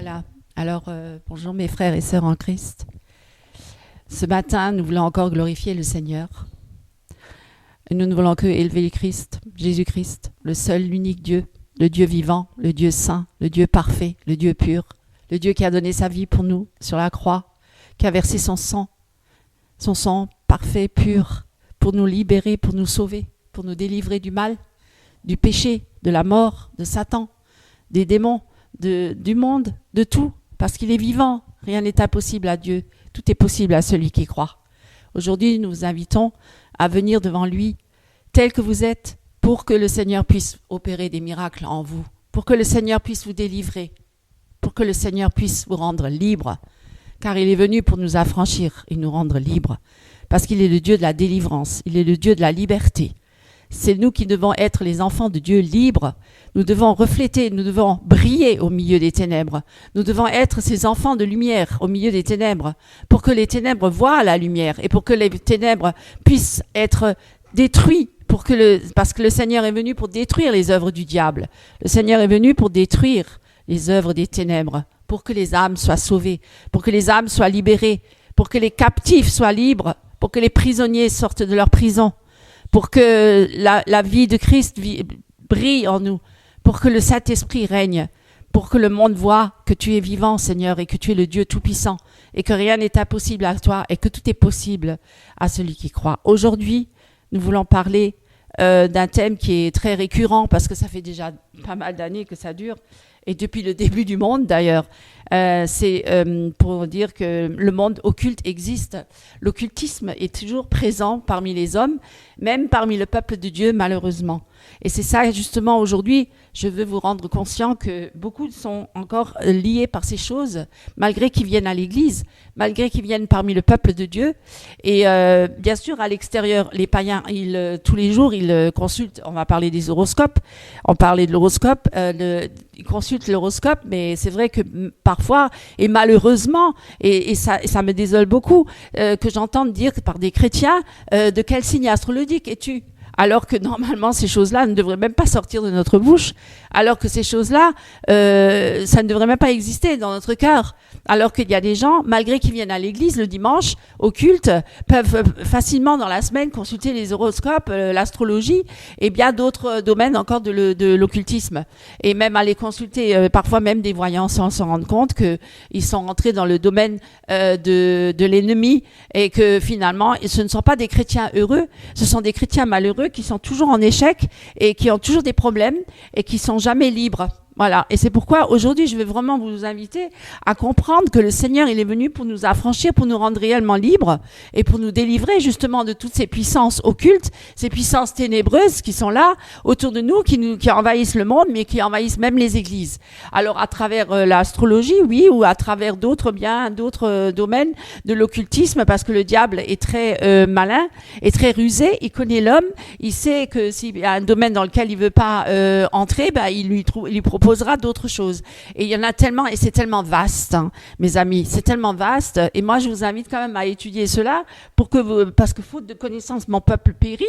Voilà. Alors, bonjour mes frères et sœurs en Christ. Ce matin, nous voulons encore glorifier le Seigneur. Et nous ne voulons que élever le Christ, Jésus-Christ, le seul, l'unique Dieu, le Dieu vivant, le Dieu saint, le Dieu parfait, le Dieu pur, le Dieu qui a donné sa vie pour nous sur la croix, qui a versé son sang parfait, pur, pour nous libérer, pour nous sauver, pour nous délivrer du mal, du péché, de la mort, de Satan, des démons, du monde, de tout, parce qu'il est vivant. Rien n'est impossible à Dieu. Tout est possible à celui qui croit. Aujourd'hui, nous vous invitons à venir devant lui, tel que vous êtes, pour que le Seigneur puisse opérer des miracles en vous, pour que le Seigneur puisse vous délivrer, pour que le Seigneur puisse vous rendre libre, car il est venu pour nous affranchir et nous rendre libres, parce qu'il est le Dieu de la délivrance, il est le Dieu de la liberté. C'est nous qui devons être les enfants de Dieu libres. Nous devons refléter, nous devons briller au milieu des ténèbres. Nous devons être ces enfants de lumière au milieu des ténèbres, pour que les ténèbres voient la lumière et pour que les ténèbres puissent être détruites, parce que le Seigneur est venu pour détruire les œuvres du diable. Le Seigneur est venu pour détruire les œuvres des ténèbres, pour que les âmes soient sauvées, pour que les âmes soient libérées, pour que les captifs soient libres, pour que les prisonniers sortent de leur prison, pour que la vie de Christ brille en nous, pour que le Saint-Esprit règne, pour que le monde voit que tu es vivant, Seigneur, et que tu es le Dieu Tout-Puissant, et que rien n'est impossible à toi, et que tout est possible à celui qui croit. Aujourd'hui, nous voulons parler d'un thème qui est très récurrent, parce que ça fait déjà pas mal d'années que ça dure, et depuis le début du monde d'ailleurs. C'est pour dire que le monde occulte existe. L'occultisme est toujours présent parmi les hommes, même parmi le peuple de Dieu, malheureusement. Et c'est ça, justement, aujourd'hui, je veux vous rendre conscient que beaucoup sont encore liés par ces choses, malgré qu'ils viennent à l'église, malgré qu'ils viennent parmi le peuple de Dieu. Et bien sûr, à l'extérieur, les païens, tous les jours, ils consultent, on va parler des horoscopes, on parlait de l'horoscope, ils consultent l'horoscope, mais c'est vrai que parfois, et malheureusement, et ça me désole beaucoup, que j'entende dire par des chrétiens, de quel signe astrologique es-tu ? Alors que normalement, ces choses-là ne devraient même pas sortir de notre bouche, alors que ces choses-là, ça ne devrait même pas exister dans notre cœur. Alors qu'il y a des gens, malgré qu'ils viennent à l'église le dimanche, au culte, peuvent facilement dans la semaine consulter les horoscopes, l'astrologie et bien d'autres domaines encore de l'occultisme. Et même aller consulter parfois même des voyants sans s'en rendre compte qu'ils sont entrés dans le domaine de l'ennemi et que finalement, ce ne sont pas des chrétiens heureux, ce sont des chrétiens malheureux qui sont toujours en échec et qui ont toujours des problèmes et qui sont jamais libres. Voilà. Et c'est pourquoi aujourd'hui, je vais vraiment vous inviter à comprendre que le Seigneur, il est venu pour nous affranchir, pour nous rendre réellement libres et pour nous délivrer justement de toutes ces puissances occultes, ces puissances ténébreuses qui sont là autour de nous, qui envahissent le monde, mais qui envahissent même les églises. Alors, à travers l'astrologie, oui, ou à travers d'autres domaines de l'occultisme, parce que le diable est très malin et très rusé. Il connaît l'homme. Il sait que s'il y a un domaine dans lequel il veut pas entrer, il lui proposera d'autres choses. Et il y en a tellement, et c'est tellement vaste, hein, mes amis, c'est tellement vaste. Et moi, je vous invite quand même à étudier cela parce que faute de connaissance, mon peuple périt,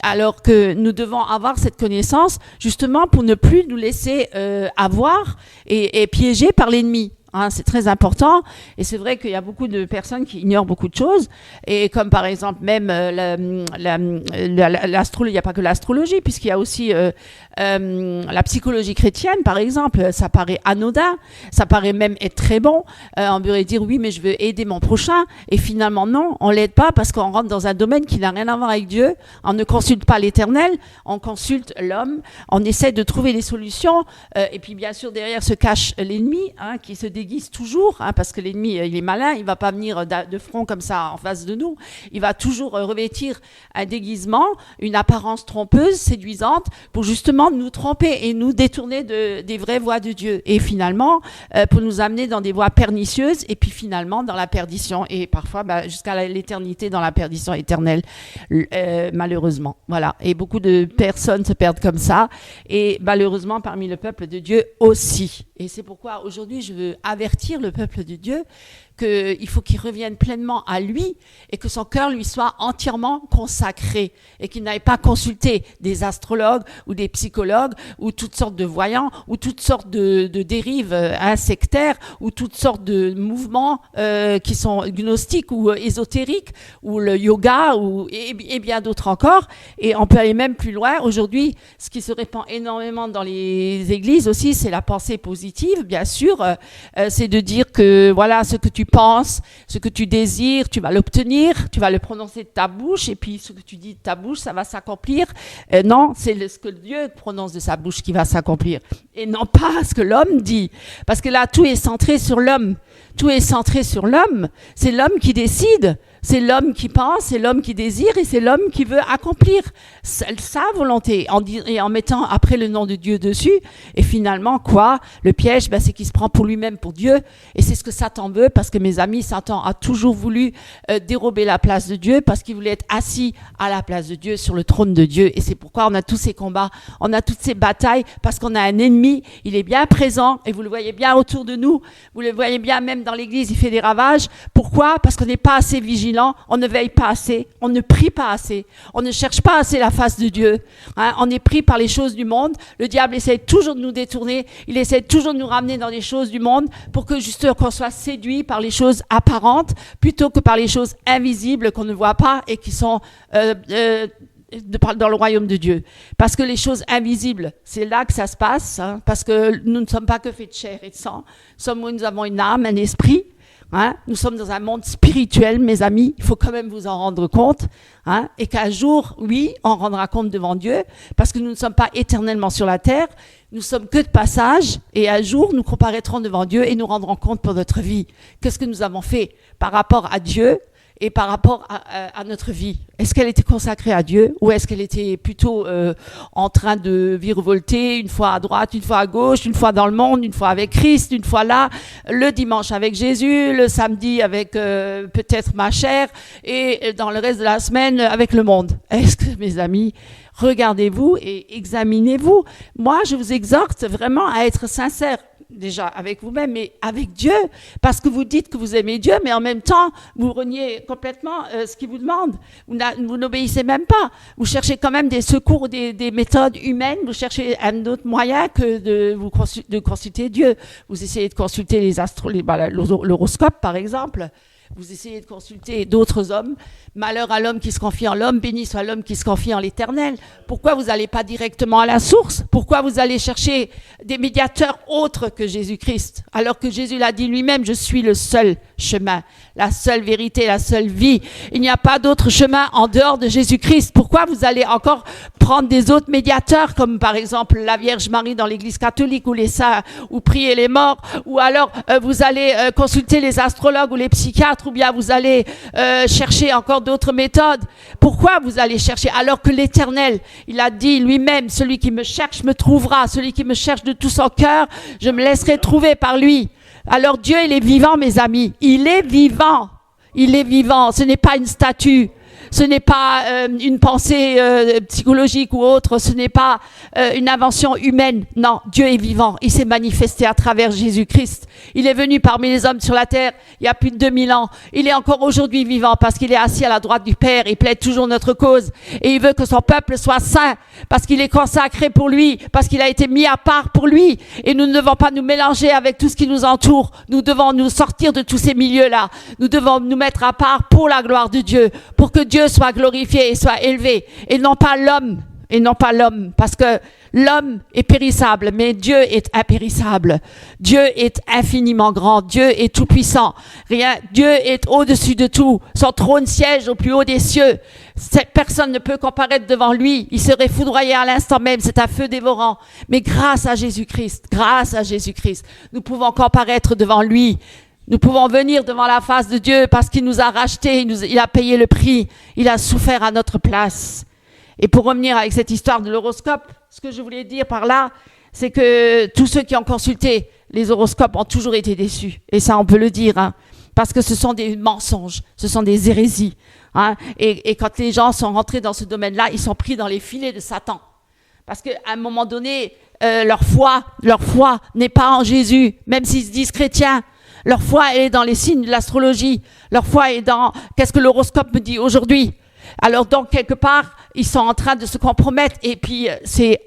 alors que nous devons avoir cette connaissance justement pour ne plus nous laisser avoir et piéger par l'ennemi. Hein, c'est très important et c'est vrai qu'il y a beaucoup de personnes qui ignorent beaucoup de choses et comme par exemple même l'astrologie, il n'y a pas que l'astrologie puisqu'il y a aussi la psychologie chrétienne par exemple, ça paraît anodin, ça paraît même être très bon, on pourrait dire oui mais je veux aider mon prochain et finalement non, on l'aide pas parce qu'on rentre dans un domaine qui n'a rien à voir avec Dieu, on ne consulte pas l'Éternel, on consulte l'homme, on essaie de trouver des solutions et puis bien sûr derrière se cache l'ennemi hein, qui se déguise toujours, hein, parce que l'ennemi, il est malin, il va pas venir de front comme ça en face de nous, il va toujours revêtir un déguisement, une apparence trompeuse, séduisante, pour justement nous tromper et nous détourner des vraies voies de Dieu, et finalement, pour nous amener dans des voies pernicieuses, et puis finalement dans la perdition, et parfois jusqu'à l'éternité dans la perdition éternelle, malheureusement. Voilà, et beaucoup de personnes se perdent comme ça, et malheureusement parmi le peuple de Dieu aussi. Et c'est pourquoi aujourd'hui je veux avertir le peuple de Dieu qu'il faut qu'il revienne pleinement à lui et que son cœur lui soit entièrement consacré et qu'il n'aille pas consulter des astrologues ou des psychologues ou toutes sortes de voyants ou toutes sortes de dérives sectaires ou toutes sortes de mouvements qui sont gnostiques ou ésotériques ou le yoga et bien d'autres encore. Et on peut aller même plus loin. Aujourd'hui, ce qui se répand énormément dans les églises aussi, c'est la pensée positive, bien sûr. C'est de dire que voilà, ce que tu penses, ce que tu désires, tu vas l'obtenir, tu vas le prononcer de ta bouche, et puis ce que tu dis de ta bouche, ça va s'accomplir. Non, c'est ce que Dieu prononce de sa bouche qui va s'accomplir, et non pas ce que l'homme dit. Parce que là, tout est centré sur l'homme. Tout est centré sur l'homme. C'est l'homme qui décide. C'est l'homme qui pense, c'est l'homme qui désire et c'est l'homme qui veut accomplir sa volonté en mettant après le nom de Dieu dessus. Et finalement, quoi? Le piège, c'est qu'il se prend pour lui-même, pour Dieu. Et c'est ce que Satan veut, parce que mes amis, Satan a toujours voulu dérober la place de Dieu, parce qu'il voulait être assis à la place de Dieu, sur le trône de Dieu. Et c'est pourquoi on a tous ces combats, on a toutes ces batailles, parce qu'on a un ennemi, il est bien présent, et vous le voyez bien autour de nous, vous le voyez bien même dans l'église, il fait des ravages. Pourquoi? Parce qu'on n'est pas assez vigilant. On ne veille pas assez, on ne prie pas assez, on ne cherche pas assez la face de Dieu. On est pris par les choses du monde. Le diable essaie toujours de nous détourner, il essaie toujours de nous ramener dans les choses du monde pour que justement qu'on soit séduit par les choses apparentes plutôt que par les choses invisibles qu'on ne voit pas et qui sont dans le royaume de Dieu. Parce que les choses invisibles, c'est là que ça se passe, parce que nous ne sommes pas que faits de chair et de sang, nous avons une âme, un esprit. Nous sommes dans un monde spirituel, mes amis, il faut quand même vous en rendre compte, et qu'un jour, oui, on rendra compte devant Dieu, parce que nous ne sommes pas éternellement sur la terre, nous sommes que de passage, et un jour, nous comparaîtrons devant Dieu et nous rendrons compte pour notre vie. Qu'est-ce que nous avons fait par rapport à Dieu et par rapport à notre vie? Est-ce qu'elle était consacrée à Dieu ou est-ce qu'elle était plutôt en train de virevolter une fois à droite, une fois à gauche, une fois dans le monde, une fois avec Christ, une fois là, le dimanche avec Jésus, le samedi avec peut-être ma chair et dans le reste de la semaine avec le monde? Est-ce que, mes amis, regardez-vous et examinez-vous. Moi, je vous exhorte vraiment à être sincère. Déjà avec vous-même, mais avec Dieu, parce que vous dites que vous aimez Dieu, mais en même temps, vous reniez complètement ce qu'il vous demande. Vous n'obéissez même pas. Vous cherchez quand même des secours, des méthodes humaines, vous cherchez un autre moyen que de consulter Dieu. Vous essayez de consulter l'horoscope, par exemple. Vous essayez de consulter d'autres hommes. Malheur à l'homme qui se confie en l'homme, béni soit l'homme qui se confie en l'Éternel. Pourquoi vous n'allez pas directement à la source? Pourquoi vous allez chercher des médiateurs autres que Jésus-Christ? Alors que Jésus l'a dit lui-même, je suis le seul chemin, la seule vérité, la seule vie. Il n'y a pas d'autre chemin en dehors de Jésus-Christ. Pourquoi vous allez encore prendre des autres médiateurs, comme par exemple la Vierge Marie dans l'Église catholique, ou les saints, ou prier les morts, ou alors vous allez consulter les astrologues ou les psychiatres, ou bien vous allez chercher encore d'autres méthodes? Pourquoi vous allez chercher alors que l'Éternel, il a dit lui-même, celui qui me cherche me trouvera, celui qui me cherche de tout son cœur, je me laisserai trouver par lui. Alors Dieu, il est vivant, mes amis, il est vivant, il est vivant, ce n'est pas une statue. Ce n'est pas une pensée psychologique ou autre, ce n'est pas une invention humaine. Non, Dieu est vivant, il s'est manifesté à travers Jésus-Christ. Il est venu parmi les hommes sur la terre il y a plus de 2000 ans. Il est encore aujourd'hui vivant parce qu'il est assis à la droite du Père, il plaide toujours notre cause. Et il veut que son peuple soit saint parce qu'il est consacré pour lui, parce qu'il a été mis à part pour lui. Et nous ne devons pas nous mélanger avec tout ce qui nous entoure. Nous devons nous sortir de tous ces milieux-là. Nous devons nous mettre à part pour la gloire de Dieu, pour que Dieu soit glorifié et soit élevé, et non pas l'homme, parce que l'homme est périssable, mais Dieu est impérissable. Dieu est infiniment grand, Dieu est tout puissant. Dieu est au-dessus de tout, son trône siège au plus haut des cieux. Cette personne ne peut comparaître devant lui, il serait foudroyé à l'instant même, c'est un feu dévorant. Mais grâce à Jésus-Christ, nous pouvons comparaître devant lui. Nous pouvons venir devant la face de Dieu parce qu'il nous a rachetés, il a payé le prix, il a souffert à notre place. Et pour revenir avec cette histoire de l'horoscope, ce que je voulais dire par là, c'est que tous ceux qui ont consulté les horoscopes ont toujours été déçus. Et ça, on peut le dire, parce que ce sont des mensonges, ce sont des hérésies. Et quand les gens sont rentrés dans ce domaine-là, ils sont pris dans les filets de Satan. Parce qu'à un moment donné, leur foi n'est pas en Jésus, même s'ils se disent chrétiens. Leur foi est dans les signes de l'astrologie. Leur foi est dans qu'est-ce que l'horoscope me dit aujourd'hui. Alors donc quelque part, ils sont en train de se compromettre et puis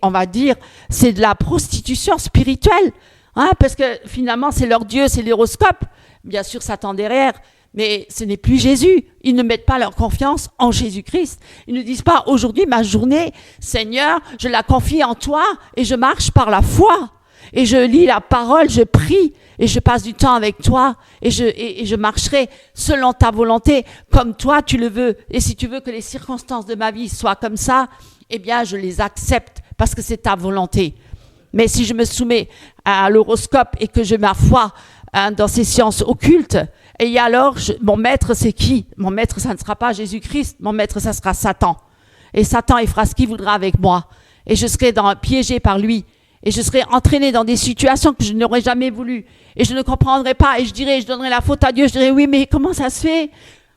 on va dire, c'est de la prostitution spirituelle, hein, parce que finalement c'est leur Dieu, c'est l'horoscope. Bien sûr, Satan derrière, mais ce n'est plus Jésus. Ils ne mettent pas leur confiance en Jésus-Christ. Ils ne disent pas aujourd'hui ma journée, Seigneur, je la confie en toi et je marche par la foi. Et je lis la parole, je prie et je passe du temps avec toi et je marcherai selon ta volonté comme toi tu le veux. Et si tu veux que les circonstances de ma vie soient comme ça, eh bien je les accepte parce que c'est ta volonté. Mais si je me soumets à l'horoscope et que je ma foi dans ces sciences occultes, et alors mon maître c'est qui? Mon maître ça ne sera pas Jésus-Christ, mon maître ça sera Satan. Et Satan il fera ce qu'il voudra avec moi. Et je serai piégé par lui. Et je serai entraîné dans des situations que je n'aurais jamais voulu. Et je ne comprendrai pas. Et je donnerai la faute à Dieu. Je dirais, oui, mais comment ça se fait?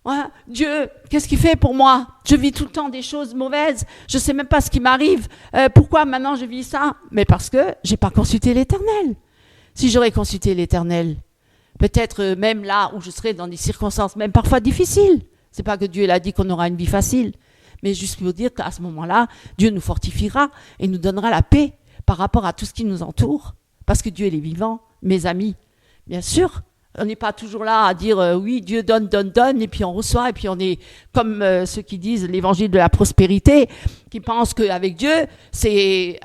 Ouais, Dieu, qu'est-ce qu'il fait pour moi? Je vis tout le temps des choses mauvaises. Je ne sais même pas ce qui m'arrive. Pourquoi maintenant je vis ça? Mais parce que je n'ai pas consulté l'Éternel. Si j'aurais consulté l'Éternel, peut-être même là où je serais dans des circonstances, même parfois difficiles. C'est pas que Dieu l'a dit qu'on aura une vie facile. Mais juste pour dire qu'à ce moment-là, Dieu nous fortifiera et nous donnera la paix par rapport à tout ce qui nous entoure, parce que Dieu il est vivant, mes amis. Bien sûr, on n'est pas toujours là à dire oui, Dieu donne, et puis on reçoit, et puis on est comme ceux qui disent l'évangile de la prospérité, qui pensent qu'avec Dieu, c'est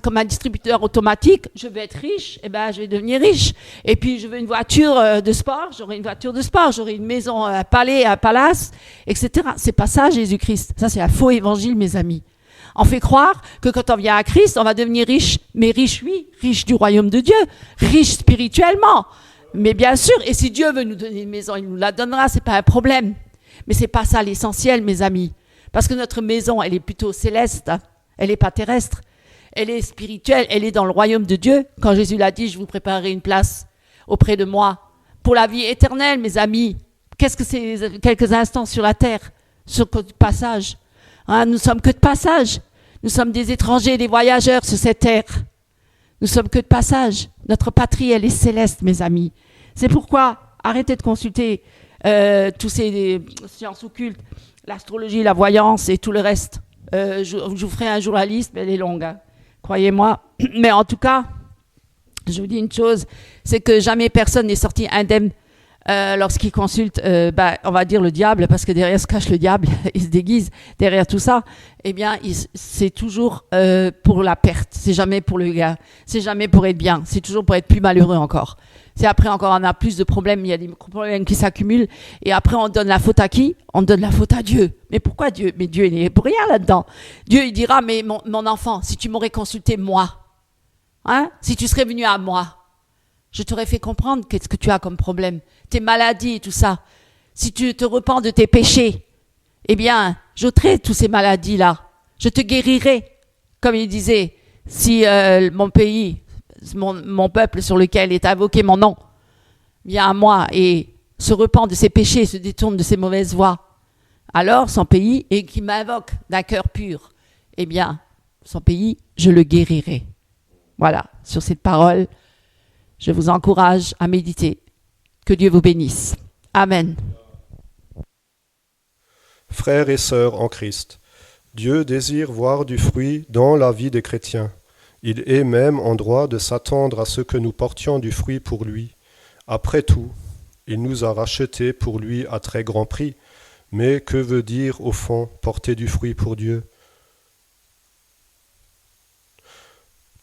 comme un distributeur automatique, je veux être riche, et ben je vais devenir riche. Et puis je veux une voiture de sport, j'aurai une voiture de sport, j'aurai une maison, un palais, un palace, etc. C'est pas ça Jésus-Christ, ça c'est un faux évangile, mes amis. On fait croire que quand on vient à Christ, on va devenir riche. Mais riche, oui, riche du royaume de Dieu, riche spirituellement. Mais bien sûr, et si Dieu veut nous donner une maison, il nous la donnera, c'est pas un problème. Mais c'est pas ça l'essentiel, mes amis. Parce que notre maison, elle est plutôt céleste, hein. Elle n'est pas terrestre. Elle est spirituelle, elle est dans le royaume de Dieu. Quand Jésus l'a dit, je vous préparerai une place auprès de moi. Pour la vie éternelle, mes amis. Qu'est-ce que c'est quelques instants sur la terre, sur le passage, hein, nous sommes que de passage. Nous sommes des étrangers, des voyageurs sur cette terre. Nous sommes que de passage. Notre patrie, elle est céleste, mes amis. C'est pourquoi arrêtez de consulter tous ces sciences occultes, l'astrologie, la voyance et tout le reste. Je vous ferai un jour la liste, mais elle est longue, hein, croyez-moi. Mais en tout cas, je vous dis une chose, c'est que jamais personne n'est sorti indemne lorsqu'il consulte, on va dire le diable, parce que derrière se cache le diable, il se déguise derrière tout ça, eh bien, c'est toujours pour la perte, c'est jamais pour le gain, c'est jamais pour être bien, c'est toujours pour être plus malheureux encore. C'est après encore, on a plus de problèmes, il y a des problèmes qui s'accumulent, et après on donne la faute à qui? On donne la faute à Dieu. Mais pourquoi Dieu? Mais Dieu, il n'est pour rien là-dedans. Dieu, il dira, mais mon enfant, si tu m'aurais consulté moi, hein, si tu serais venu à moi, je t'aurais fait comprendre qu'est-ce que tu as comme problème, tes maladies et tout ça. Si tu te repens de tes péchés, eh bien, j'ôterai toutes ces maladies-là. Je te guérirai. Comme il disait, si mon pays, mon peuple sur lequel est invoqué mon nom, vient à moi et se repent de ses péchés, se détourne de ses mauvaises voies, alors son pays, et qui m'invoque d'un cœur pur, eh bien, son pays, je le guérirai. Voilà, sur cette parole, je vous encourage à méditer. Que Dieu vous bénisse. Amen. Frères et sœurs en Christ, Dieu désire voir du fruit dans la vie des chrétiens. Il est même en droit de s'attendre à ce que nous portions du fruit pour lui. Après tout, il nous a rachetés pour lui à très grand prix. Mais que veut dire, au fond, porter du fruit pour Dieu?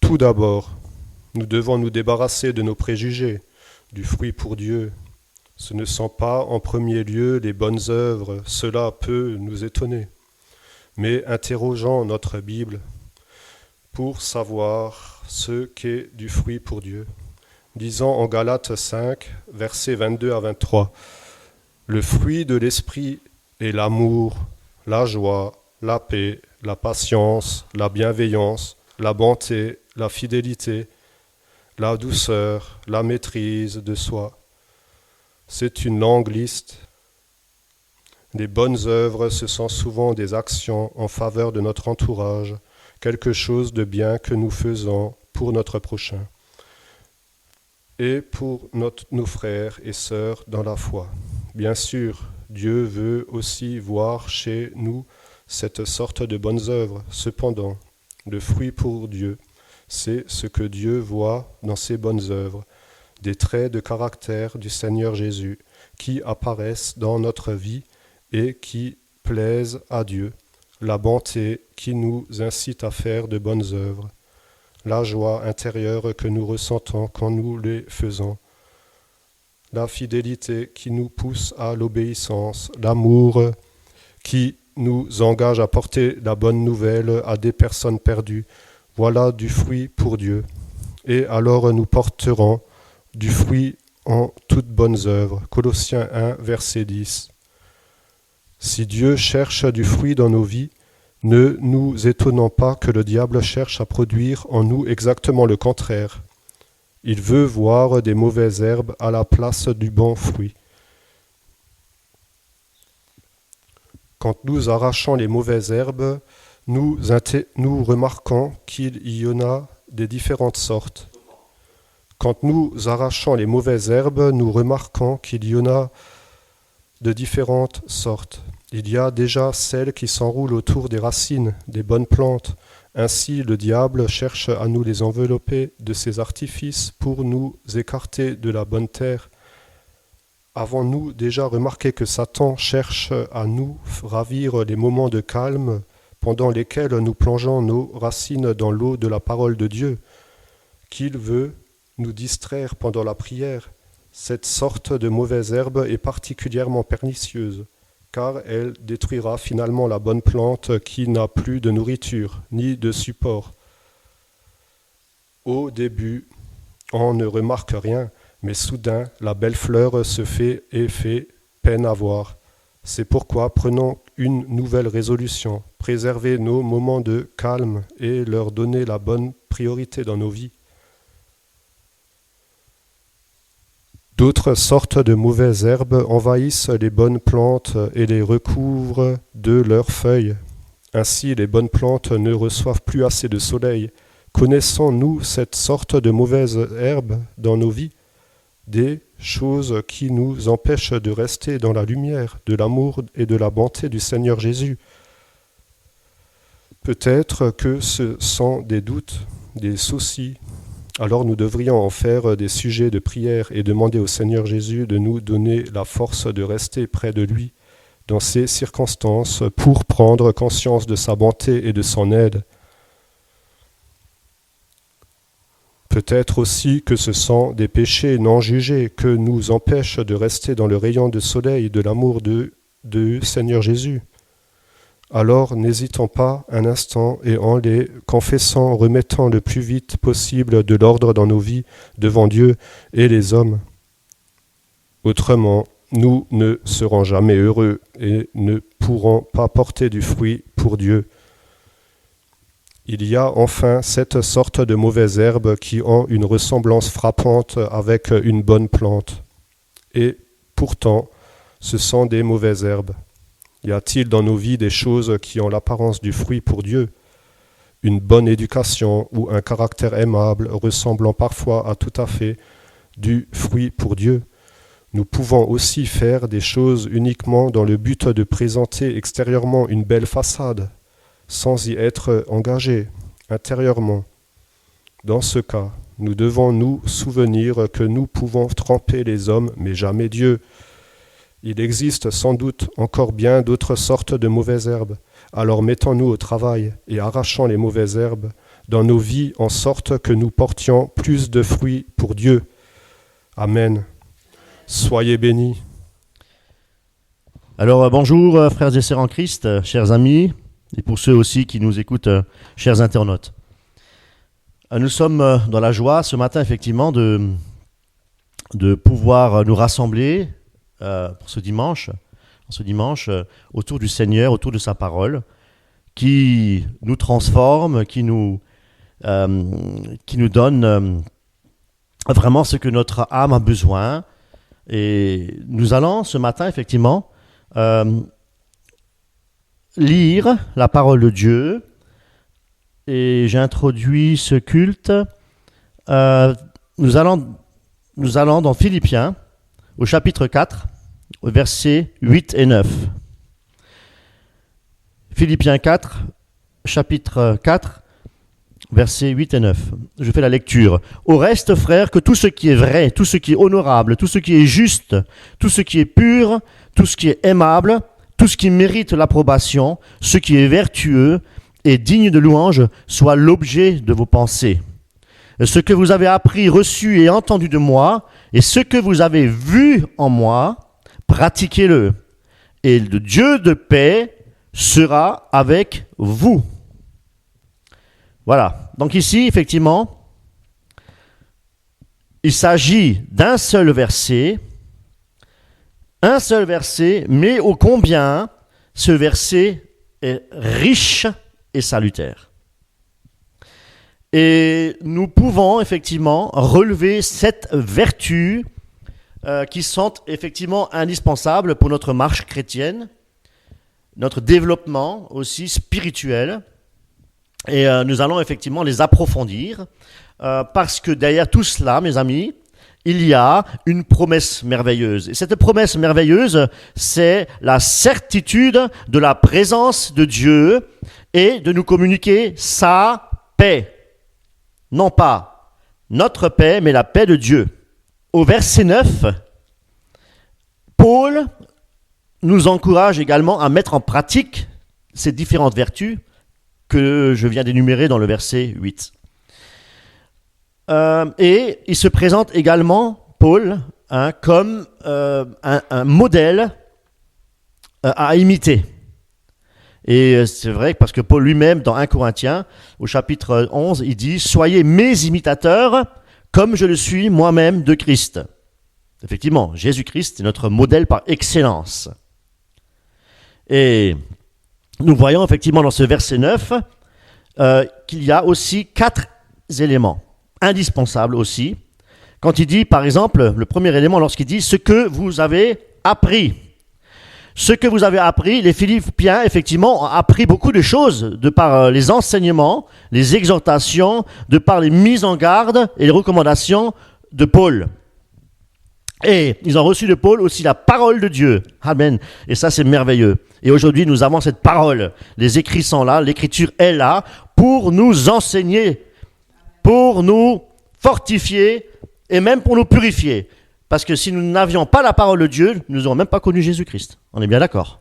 Tout d'abord, nous devons nous débarrasser de nos préjugés, du fruit pour Dieu. Ce ne sont pas en premier lieu les bonnes œuvres, cela peut nous étonner. Mais interrogeons notre Bible pour savoir ce qu'est du fruit pour Dieu. Disons en Galates 5, versets 22 à 23, « Le fruit de l'esprit est l'amour, la joie, la paix, la patience, la bienveillance, la bonté, la fidélité, la douceur, la maîtrise de soi. » C'est une longue liste. Les bonnes œuvres, ce sont souvent des actions en faveur de notre entourage, quelque chose de bien que nous faisons pour notre prochain et pour nos frères et sœurs dans la foi. Bien sûr, Dieu veut aussi voir chez nous cette sorte de bonnes œuvres. Cependant, le fruit pour Dieu, c'est ce que Dieu voit dans ces bonnes œuvres, des traits de caractère du Seigneur Jésus qui apparaissent dans notre vie et qui plaisent à Dieu, la bonté qui nous incite à faire de bonnes œuvres, la joie intérieure que nous ressentons quand nous les faisons, la fidélité qui nous pousse à l'obéissance, l'amour qui nous engage à porter la bonne nouvelle à des personnes perdues. Voilà du fruit pour Dieu. Et alors nous porterons du fruit en toutes bonnes œuvres. Colossiens 1, verset 10. Si Dieu cherche du fruit dans nos vies, ne nous étonnons pas que le diable cherche à produire en nous exactement le contraire. Il veut voir des mauvaises herbes à la place du bon fruit. Quand nous arrachons les mauvaises herbes, nous remarquons qu'il y en a de différentes sortes. Quand nous arrachons les mauvaises herbes, nous remarquons qu'il y en a de différentes sortes. Il y a déjà celles qui s'enroulent autour des racines des bonnes plantes. Ainsi, le diable cherche à nous les envelopper de ses artifices pour nous écarter de la bonne terre. Avons-nous déjà remarqué que Satan cherche à nous ravir les moments de calme pendant lesquels nous plongeons nos racines dans l'eau de la parole de Dieu, qu'il veut nous distraire pendant la prière? Cette sorte de mauvaise herbe est particulièrement pernicieuse, car elle détruira finalement la bonne plante qui n'a plus de nourriture ni de support. Au début, on ne remarque rien, mais soudain, la belle fleur se fait et fait peine à voir. C'est pourquoi prenons une nouvelle résolution, préserver nos moments de calme et leur donner la bonne priorité dans nos vies. D'autres sortes de mauvaises herbes envahissent les bonnes plantes et les recouvrent de leurs feuilles. Ainsi, les bonnes plantes ne reçoivent plus assez de soleil. Connaissons-nous cette sorte de mauvaises herbes dans nos vies? Des choses qui nous empêchent de rester dans la lumière de l'amour et de la bonté du Seigneur Jésus. Peut-être que ce sont des doutes, des soucis. Alors nous devrions en faire des sujets de prière et demander au Seigneur Jésus de nous donner la force de rester près de lui dans ces circonstances pour prendre conscience de sa bonté et de son aide. Peut-être aussi que ce sont des péchés non jugés que nous empêchent de rester dans le rayon de soleil de l'amour de Seigneur Jésus. Alors n'hésitons pas un instant et en les confessant, remettant le plus vite possible de l'ordre dans nos vies devant Dieu et les hommes. Autrement, nous ne serons jamais heureux et ne pourrons pas porter du fruit pour Dieu. Il y a enfin cette sorte de mauvaises herbes qui ont une ressemblance frappante avec une bonne plante. Et pourtant, ce sont des mauvaises herbes. Y a-t-il dans nos vies des choses qui ont l'apparence du fruit pour Dieu? Une bonne éducation ou un caractère aimable ressemblant parfois à tout à fait du fruit pour Dieu. Nous pouvons aussi faire des choses uniquement dans le but de présenter extérieurement une belle façade, sans y être engagés intérieurement. Dans ce cas, nous devons nous souvenir que nous pouvons tromper les hommes, mais jamais Dieu. Il existe sans doute encore bien d'autres sortes de mauvaises herbes. Alors mettons-nous au travail et arrachons les mauvaises herbes dans nos vies en sorte que nous portions plus de fruits pour Dieu. Amen. Soyez bénis. Alors bonjour frères et sœurs en Christ, chers amis, et pour ceux aussi qui nous écoutent, chers internautes. Nous sommes dans la joie ce matin effectivement de pouvoir nous rassembler pour ce dimanche autour du Seigneur, autour de sa parole, qui nous transforme, qui nous donne vraiment ce que notre âme a besoin. Et nous allons ce matin effectivement lire la parole de Dieu. Et j'introduis ce culte nous allons dans Philippiens, au chapitre 4, versets 8 et 9. Philippiens 4, chapitre 4, versets 8 et 9. Je fais la lecture. Au reste, frères, que tout ce qui est vrai, tout ce qui est honorable, tout ce qui est juste, tout ce qui est pur, tout ce qui est aimable, tout ce qui mérite l'approbation, ce qui est vertueux et digne de louange, soit l'objet de vos pensées. Ce que vous avez appris, reçu et entendu de moi, et ce que vous avez vu en moi, pratiquez-le. Et le Dieu de paix sera avec vous. Voilà. Donc ici, effectivement, il s'agit d'un seul verset, mais ô combien ce verset est riche et salutaire. Et nous pouvons effectivement relever cette vertu qui sont effectivement indispensables pour notre marche chrétienne, notre développement aussi spirituel. Et nous allons effectivement les approfondir parce que derrière tout cela, mes amis, il y a une promesse merveilleuse. Et cette promesse merveilleuse, c'est la certitude de la présence de Dieu et de nous communiquer sa paix. Non pas notre paix, mais la paix de Dieu. Au verset 9, Paul nous encourage également à mettre en pratique ces différentes vertus que je viens d'énumérer dans le verset 8. Et il se présente également, Paul, comme un modèle à imiter. Et c'est vrai parce que Paul lui-même, dans 1 Corinthiens, au chapitre 11, il dit « Soyez mes imitateurs, comme je le suis moi-même de Christ. » Effectivement, Jésus-Christ est notre modèle par excellence. Et nous voyons effectivement dans ce verset 9 qu'il y a aussi 4 éléments indispensables aussi. Quand il dit, par exemple, le premier élément, lorsqu'il dit « ce que vous avez appris ». Ce que vous avez appris, les Philippiens, effectivement, ont appris beaucoup de choses de par les enseignements, les exhortations, de par les mises en garde et les recommandations de Paul. Et ils ont reçu de Paul aussi la parole de Dieu. Amen. Et ça, c'est merveilleux. Et aujourd'hui, nous avons cette parole. Les écrits sont là, l'écriture est là pour nous enseigner, pour nous fortifier et même pour nous purifier. Parce que si nous n'avions pas la parole de Dieu, nous n'aurions même pas connu Jésus-Christ. On est bien d'accord.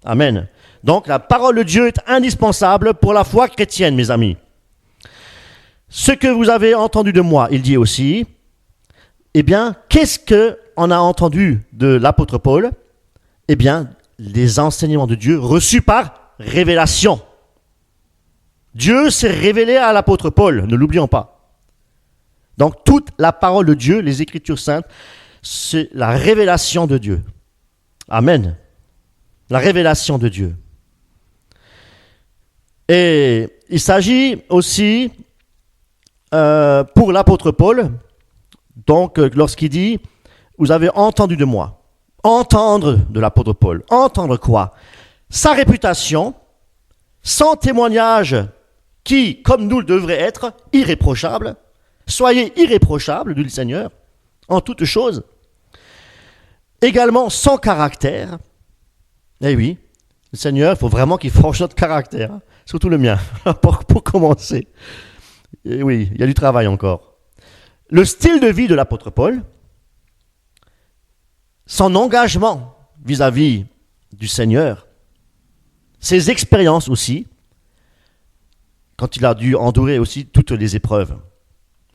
Amen. Donc la parole de Dieu est indispensable pour la foi chrétienne, mes amis. Ce que vous avez entendu de moi, il dit aussi, eh bien, qu'est-ce qu'on a entendu de l'apôtre Paul ? Eh bien, les enseignements de Dieu reçus par révélation. Dieu s'est révélé à l'apôtre Paul, ne l'oublions pas. Donc toute la parole de Dieu, les Écritures saintes, c'est la révélation de Dieu. Amen. La révélation de Dieu. Et il s'agit aussi pour l'apôtre Paul, donc lorsqu'il dit « Vous avez entendu de moi ». Entendre de l'apôtre Paul. Entendre quoi ? Sa réputation, son témoignage qui, comme nous le devrait être, irréprochable. Soyez irréprochables, dit le Seigneur, en toutes choses. Également son caractère. Eh oui, le Seigneur, il faut vraiment qu'il forge notre caractère, hein, surtout le mien, pour commencer. Et oui, il y a du travail encore. Le style de vie de l'apôtre Paul, son engagement vis-à-vis du Seigneur, ses expériences aussi, quand il a dû endurer aussi toutes les épreuves,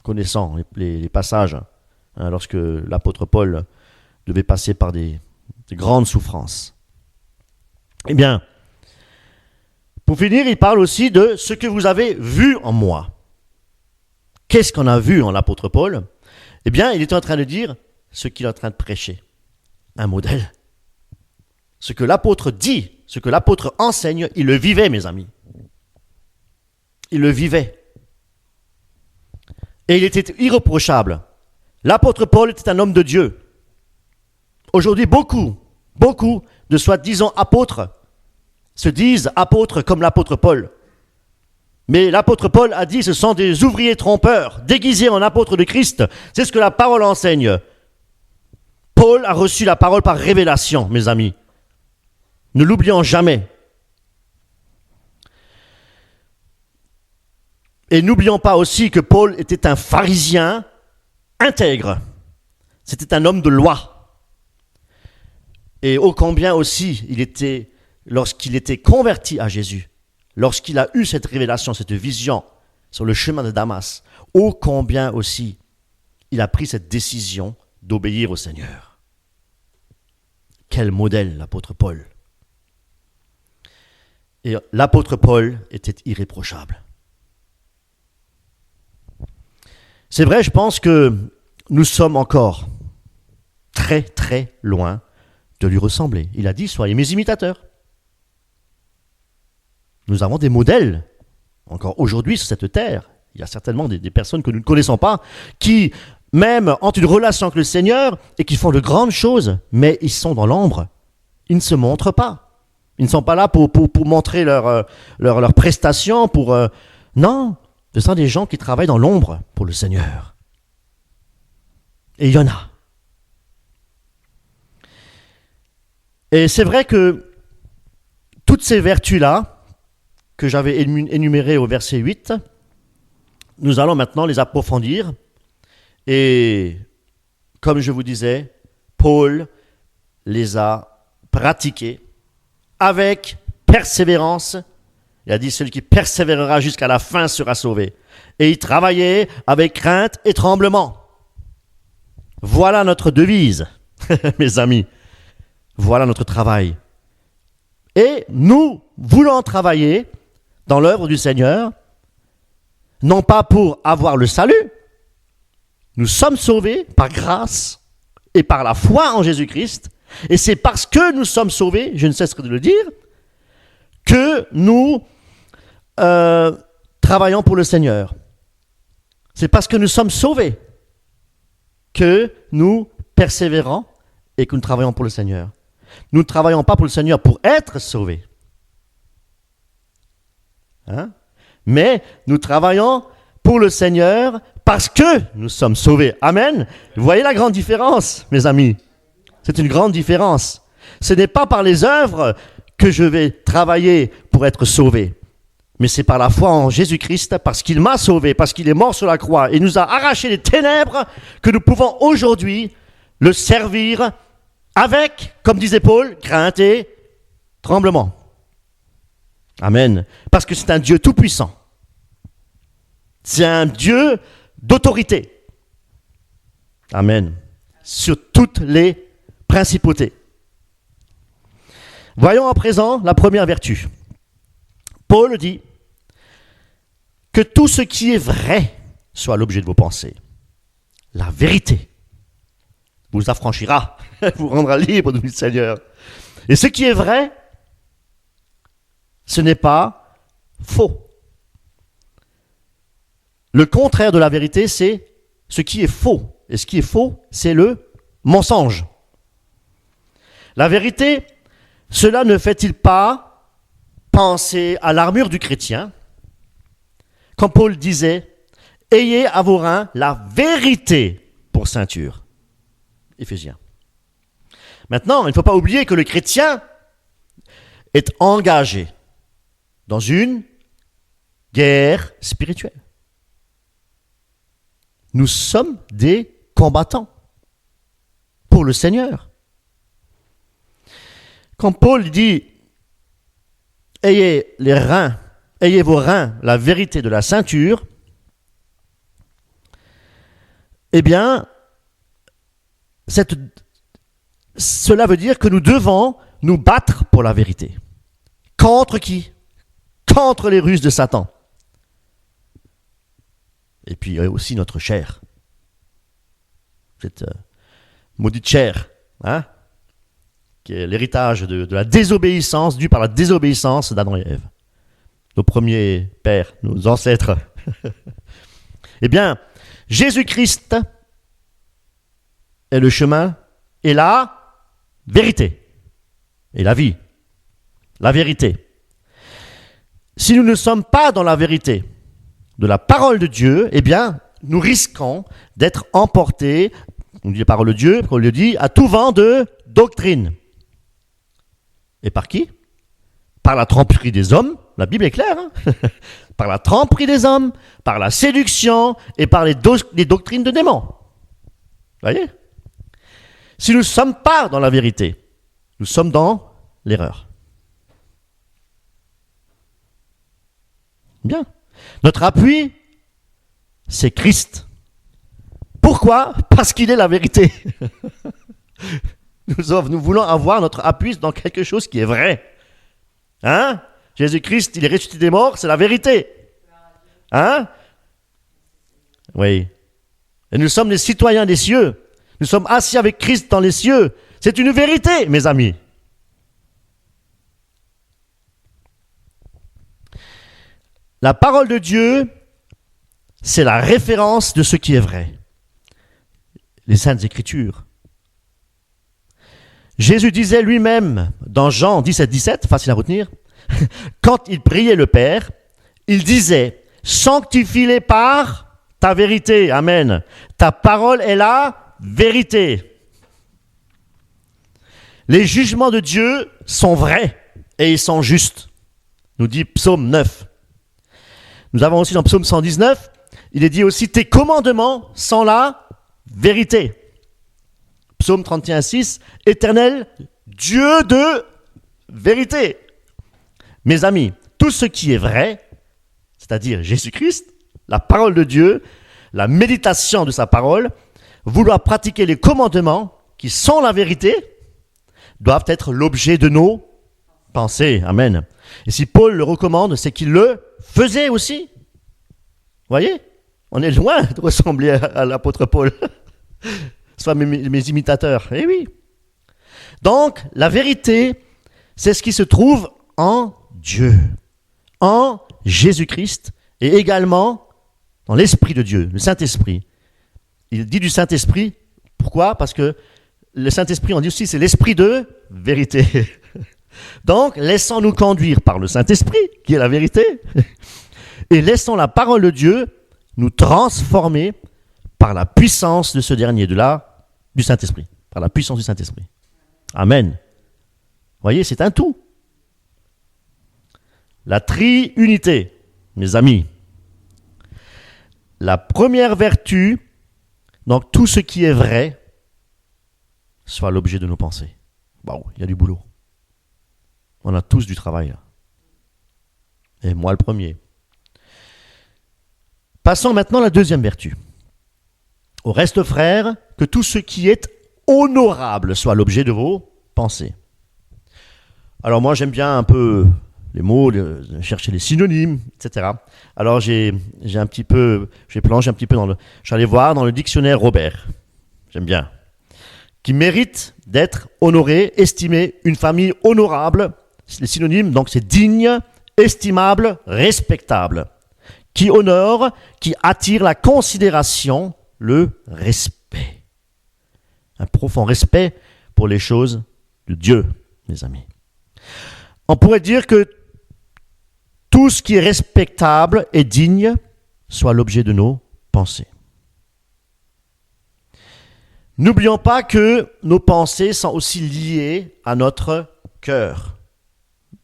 connaissant les passages, hein, lorsque l'apôtre Paul devait passer par des grandes souffrances. Eh bien, pour finir, il parle aussi de ce que vous avez vu en moi. Qu'est-ce qu'on a vu en l'apôtre Paul ? Eh bien, il est en train de dire ce qu'il est en train de prêcher. Un modèle. Ce que l'apôtre dit, ce que l'apôtre enseigne, il le vivait, mes amis. Il le vivait. Et il était irréprochable. L'apôtre Paul était un homme de Dieu. Aujourd'hui, beaucoup de soi-disant apôtres se disent apôtres comme l'apôtre Paul. Mais l'apôtre Paul a dit, ce sont des ouvriers trompeurs, déguisés en apôtres de Christ. C'est ce que la parole enseigne. Paul a reçu la parole par révélation, mes amis. Ne l'oublions jamais. Et n'oublions pas aussi que Paul était un pharisien intègre. C'était un homme de loi. Et ô combien aussi il était, lorsqu'il était converti à Jésus, lorsqu'il a eu cette révélation, cette vision sur le chemin de Damas, ô combien aussi il a pris cette décision d'obéir au Seigneur. Quel modèle, l'apôtre Paul. Et l'apôtre Paul était irréprochable. C'est vrai, je pense que nous sommes encore très très loin de lui ressembler. Il a dit, soyez mes imitateurs. Nous avons des modèles, encore aujourd'hui sur cette terre. Il y a certainement des personnes que nous ne connaissons pas, qui même ont une relation avec le Seigneur et qui font de grandes choses, mais ils sont dans l'ombre. Ils ne se montrent pas. Ils ne sont pas là pour montrer leurs prestations. Non, ce sont des gens qui travaillent dans l'ombre pour le Seigneur. Et il y en a. Et c'est vrai que toutes ces vertus-là, que j'avais énumérées au verset 8, nous allons maintenant les approfondir. Et comme je vous disais, Paul les a pratiquées avec persévérance. Il a dit, celui qui persévérera jusqu'à la fin sera sauvé. Et il travaillait avec crainte et tremblement. Voilà notre devise, mes amis. Voilà notre travail. Et nous voulons travailler dans l'œuvre du Seigneur, non pas pour avoir le salut. Nous sommes sauvés par grâce et par la foi en Jésus-Christ. Et c'est parce que nous sommes sauvés, je ne cesserai de le dire, que nous travaillons pour le Seigneur. C'est parce que nous sommes sauvés que nous persévérons et que nous travaillons pour le Seigneur. Nous ne travaillons pas pour le Seigneur pour être sauvés. Mais nous travaillons pour le Seigneur parce que nous sommes sauvés. Amen. Vous voyez la grande différence, mes amis? C'est une grande différence. Ce n'est pas par les œuvres que je vais travailler pour être sauvé. Mais c'est par la foi en Jésus-Christ, parce qu'il m'a sauvé, parce qu'il est mort sur la croix et nous a arraché les ténèbres, que nous pouvons aujourd'hui le servir avec, comme disait Paul, crainte et tremblement. Amen. Parce que c'est un Dieu tout-puissant. C'est un Dieu d'autorité. Amen. Sur toutes les principautés. Voyons à présent la première vertu. Paul dit que tout ce qui est vrai soit l'objet de vos pensées. La vérité vous affranchira, vous rendra libre du Seigneur. Et ce qui est vrai, ce n'est pas faux. Le contraire de la vérité, c'est ce qui est faux. Et ce qui est faux, c'est le mensonge. La vérité, cela ne fait-il pas penser à l'armure du chrétien, quand Paul disait « Ayez à vos reins la vérité pour ceinture ». Éphésiens. Maintenant, il ne faut pas oublier que le chrétien est engagé dans une guerre spirituelle. Nous sommes des combattants pour le Seigneur. Quand Paul dit « Ayez vos reins, la vérité de la ceinture », eh bien, cela veut dire que nous devons nous battre pour la vérité. Contre qui? Contre les ruses de Satan. Et puis aussi notre chair. Cette maudite chair, qui est l'héritage de la désobéissance, due par la désobéissance d'Adam et Ève. Nos premiers pères, nos ancêtres. Eh bien, Jésus-Christ est le chemin et la vérité. Et la vie. La vérité. si nous ne sommes pas dans la vérité de la parole de Dieu, eh bien, nous risquons d'être emportés, on dit la parole de Dieu, on le dit, à tout vent de doctrine. Et par qui? Par la tromperie des hommes, la Bible est claire, hein. Par la tromperie des hommes, par la séduction et par les doctrines de démons. Vous voyez? Si nous ne sommes pas dans la vérité, nous sommes dans l'erreur. Bien. Notre appui, c'est Christ. Pourquoi? Parce qu'il est la vérité. Nous voulons avoir notre appui dans quelque chose qui est vrai. Hein? Jésus-Christ, il est ressuscité des morts, c'est la vérité. Hein? Oui. Et nous sommes les citoyens des cieux. Nous sommes assis avec Christ dans les cieux. C'est une vérité, mes amis. La parole de Dieu, c'est la référence de ce qui est vrai. Les Saintes Écritures. Jésus disait lui-même dans Jean 17, facile à retenir, quand il priait le Père, il disait « Sanctifie-les par ta vérité. » Amen. Ta parole est la vérité. Les jugements de Dieu sont vrais et ils sont justes, nous dit Psaume 9. Nous avons aussi dans Psaume 119, il est dit aussi « Tes commandements sont la vérité. » Psaume 31,6, « Éternel, Dieu de vérité. » Mes amis, tout ce qui est vrai, c'est-à-dire Jésus-Christ, la parole de Dieu, la méditation de sa parole, vouloir pratiquer les commandements qui sont la vérité, doivent être l'objet de nos pensées. Amen. Et si Paul le recommande, c'est qu'il le faisait aussi. Vous voyez? On est loin de ressembler à l'apôtre Paul. Soit mes imitateurs. Eh oui. Donc, la vérité, c'est ce qui se trouve en Dieu, en Jésus-Christ et également dans l'Esprit de Dieu, le Saint-Esprit. Il dit du Saint-Esprit, pourquoi? Parce que le Saint-Esprit, on dit aussi, c'est l'Esprit de vérité. Donc, laissons-nous conduire par le Saint-Esprit, qui est la vérité, et laissons la parole de Dieu nous transformer par la puissance de ce dernier, du Saint-Esprit, par la puissance du Saint-Esprit. Amen. Vous voyez, c'est un tout. La triunité, mes amis. La première vertu, donc tout ce qui est vrai, soit l'objet de nos pensées. Waouh, il y a du boulot. On a tous du travail là. Et moi le premier. Passons maintenant à la deuxième vertu. Au reste, frères, que tout ce qui est honorable soit l'objet de vos pensées. Alors moi j'aime bien un peu les mots, chercher les synonymes, etc. Alors j'ai plongé un petit peu je suis allé voir dans le dictionnaire Robert. J'aime bien. Qui mérite d'être honoré, estimé, une famille honorable. Les synonymes, donc c'est digne, estimable, respectable. Qui honore, qui attire la considération, le respect. Un profond respect pour les choses de Dieu, mes amis. On pourrait dire que tout ce qui est respectable et digne soit l'objet de nos pensées. N'oublions pas que nos pensées sont aussi liées à notre cœur.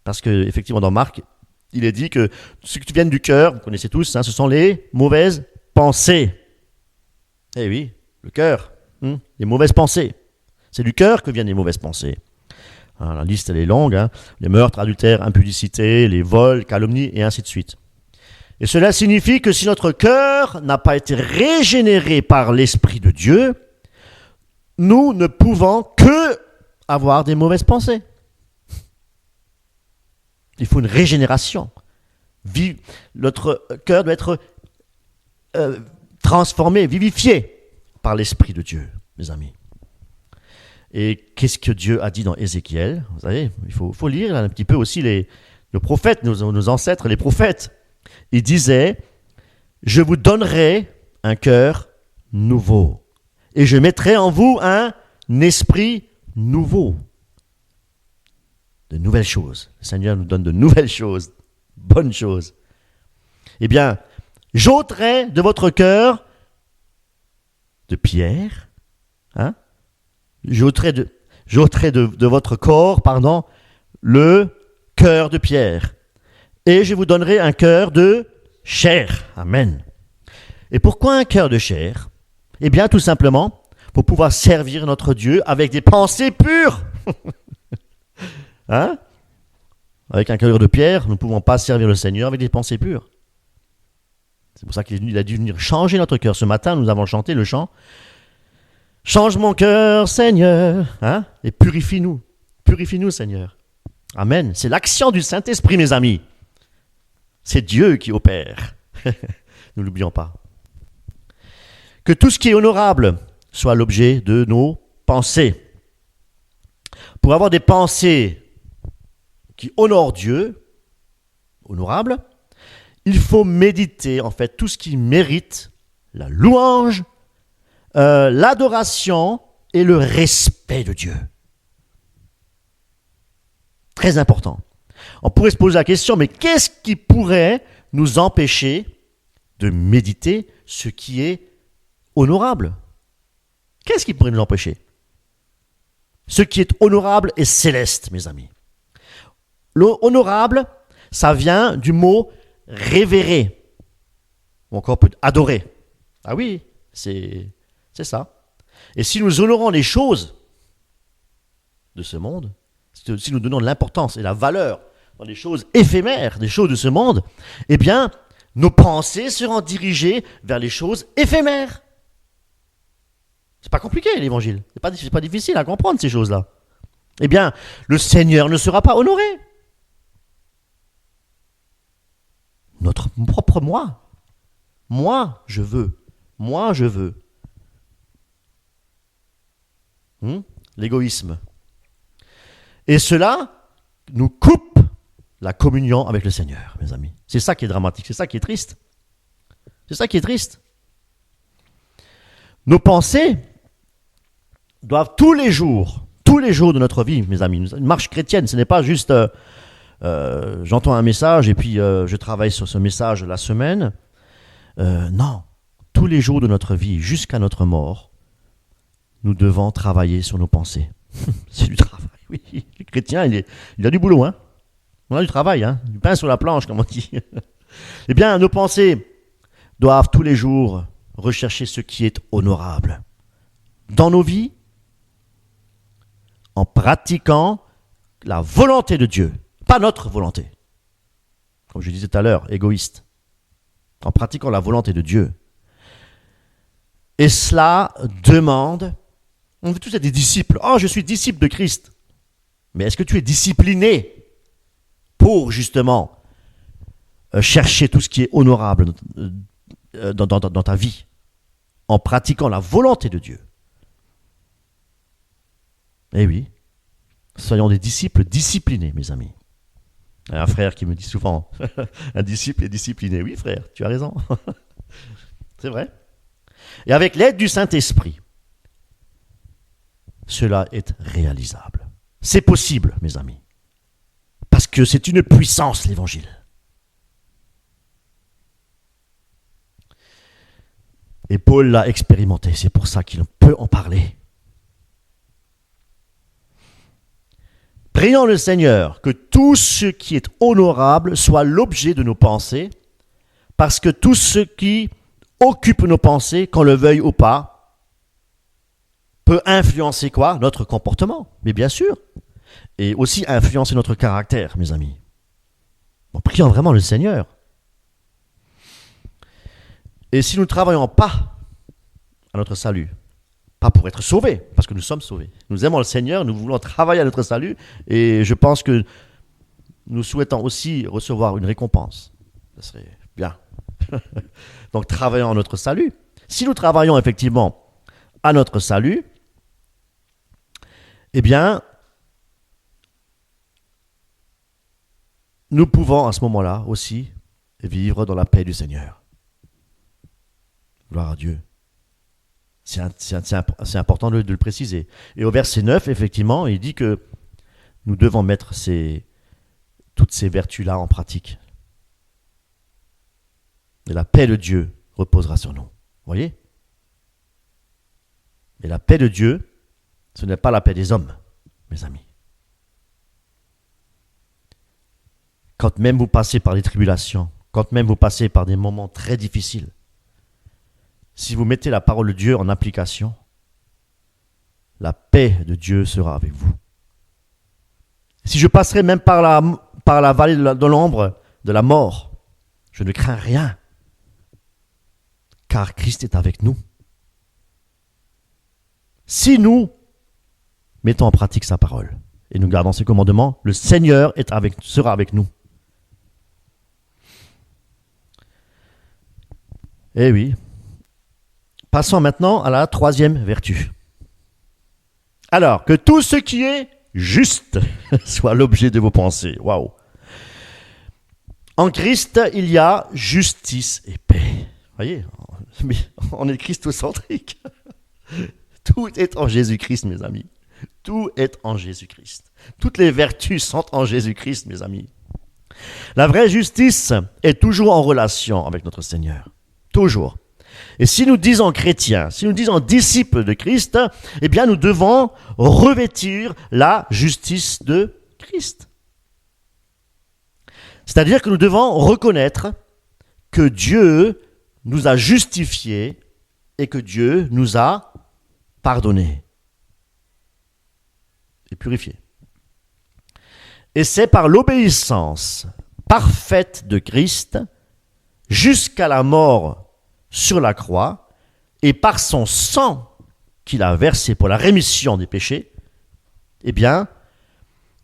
Parce que, effectivement, dans Marc, il est dit que ce qui vient du cœur, vous connaissez tous, ce sont les mauvaises pensées. Eh oui, le cœur, les mauvaises pensées. C'est du cœur que viennent les mauvaises pensées. Alors, la liste, elle est longue, les meurtres, adultères, impudicité, les vols, calomnies, et ainsi de suite. Et cela signifie que si notre cœur n'a pas été régénéré par l'Esprit de Dieu, nous ne pouvons que avoir des mauvaises pensées. Il faut une régénération. Notre cœur doit être transformé, vivifié par l'Esprit de Dieu, mes amis. Et qu'est-ce que Dieu a dit dans Ézéchiel? Vous savez, il faut lire un petit peu aussi nos prophètes, nos ancêtres, les prophètes. Il disait, je vous donnerai un cœur nouveau et je mettrai en vous un esprit nouveau. De nouvelles choses. Le Seigneur nous donne de nouvelles choses bonne chose. Eh bien, j'ôterai de votre cœur de pierre, hein? J'ôterai de votre corps, le cœur de pierre. Et je vous donnerai un cœur de chair. Amen. Et pourquoi un cœur de chair? Eh bien, tout simplement, pour pouvoir servir notre Dieu avec des pensées pures. Hein? Avec un cœur de pierre, nous ne pouvons pas servir le Seigneur avec des pensées pures. C'est pour ça qu'il a dû venir changer notre cœur. Ce matin, nous avons chanté le chant « Change mon cœur, Seigneur, hein? Et purifie-nous. Purifie-nous, Seigneur. » Amen. C'est l'action du Saint-Esprit, mes amis. C'est Dieu qui opère. Ne l'oublions pas. Que tout ce qui est honorable soit l'objet de nos pensées. Pour avoir des pensées qui honorent Dieu, honorables, il faut méditer en fait tout ce qui mérite la louange, l'adoration et le respect de Dieu. Très important. On pourrait se poser la question, mais qu'est-ce qui pourrait nous empêcher de méditer ce qui est honorable? Qu'est-ce qui pourrait nous empêcher? Ce qui est honorable et céleste, mes amis. L'honorable, ça vient du mot révérer, ou encore peut adorer. Ah oui, c'est ça. Et si nous honorons les choses de ce monde, si nous donnons de l'importance et la valeur dans les choses éphémères, des choses de ce monde, eh bien, nos pensées seront dirigées vers les choses éphémères. C'est pas compliqué, l'évangile. C'est pas difficile à comprendre, ces choses-là. Eh bien, le Seigneur ne sera pas honoré. Notre propre moi. Moi, je veux. Moi, je veux. L'égoïsme. Et cela nous coupe la communion avec le Seigneur, mes amis. C'est ça qui est dramatique, c'est ça qui est triste. C'est ça qui est triste. Nos pensées doivent tous les jours de notre vie, mes amis. Une marche chrétienne, ce n'est pas juste j'entends un message et puis je travaille sur ce message la semaine. Non, tous les jours de notre vie, jusqu'à notre mort, nous devons travailler sur nos pensées. C'est du travail, oui. Le chrétien, il a du boulot, hein. On a du travail, hein. Du pain sur la planche, comme on dit. Eh bien, nos pensées doivent tous les jours rechercher ce qui est honorable dans nos vies, en pratiquant la volonté de Dieu, pas notre volonté. Comme je disais tout à l'heure, égoïste. En pratiquant la volonté de Dieu. Et cela demande, on veut tous être des disciples. Oh, je suis disciple de Christ. Mais est-ce que tu es discipliné pour justement chercher tout ce qui est honorable dans ta vie, en pratiquant la volonté de Dieu? Eh oui, soyons des disciples disciplinés, mes amis. Un frère qui me dit souvent, un disciple est discipliné. Oui, frère, tu as raison. C'est vrai. Et avec l'aide du Saint-Esprit, cela est réalisable. C'est possible, mes amis. Parce que c'est une puissance, l'Évangile. Et Paul l'a expérimenté, c'est pour ça qu'il peut en parler. Prions le Seigneur que tout ce qui est honorable soit l'objet de nos pensées, parce que tout ce qui occupe nos pensées, qu'on le veuille ou pas, peut influencer quoi? Notre comportement, mais bien sûr, et aussi influencer notre caractère, mes amis. Bon, prions vraiment le Seigneur. Et si nous ne travaillons pas à notre salut, pas pour être sauvés, parce que nous sommes sauvés. Nous aimons le Seigneur, nous voulons travailler à notre salut, et je pense que nous souhaitons aussi recevoir une récompense. Ce serait bien. Donc, travaillons à notre salut. Si nous travaillons effectivement à notre salut, eh bien, nous pouvons à ce moment-là aussi vivre dans la paix du Seigneur. Gloire à Dieu. C'est important de le préciser. Et au verset 9, effectivement, il dit que nous devons mettre toutes ces vertus-là en pratique. Et la paix de Dieu reposera sur nous. Vous voyez? Et la paix de Dieu, ce n'est pas la paix des hommes, mes amis. Quand même vous passez par des tribulations, quand même vous passez par des moments très difficiles, si vous mettez la parole de Dieu en application, la paix de Dieu sera avec vous. Si je passerai même par la vallée de l'ombre de la mort, je ne crains rien, car Christ est avec nous. Si nous mettons en pratique sa parole et nous gardons ses commandements, le Seigneur sera avec nous. Eh oui. Passons maintenant à la troisième vertu. Alors, que tout ce qui est juste soit l'objet de vos pensées. Waouh! En Christ, il y a justice et paix. Vous voyez, mais on est christocentrique. Tout est en Jésus-Christ, mes amis. Tout est en Jésus-Christ. Toutes les vertus sont en Jésus-Christ, mes amis. La vraie justice est toujours en relation avec notre Seigneur. Toujours. Et si nous disons chrétiens, si nous disons disciples de Christ, eh bien nous devons revêtir la justice de Christ. C'est-à-dire que nous devons reconnaître que Dieu nous a justifiés et que Dieu nous a pardonnés et purifiés. Et c'est par l'obéissance parfaite de Christ jusqu'à la mort sur la croix et par son sang qu'il a versé pour la rémission des péchés, eh bien,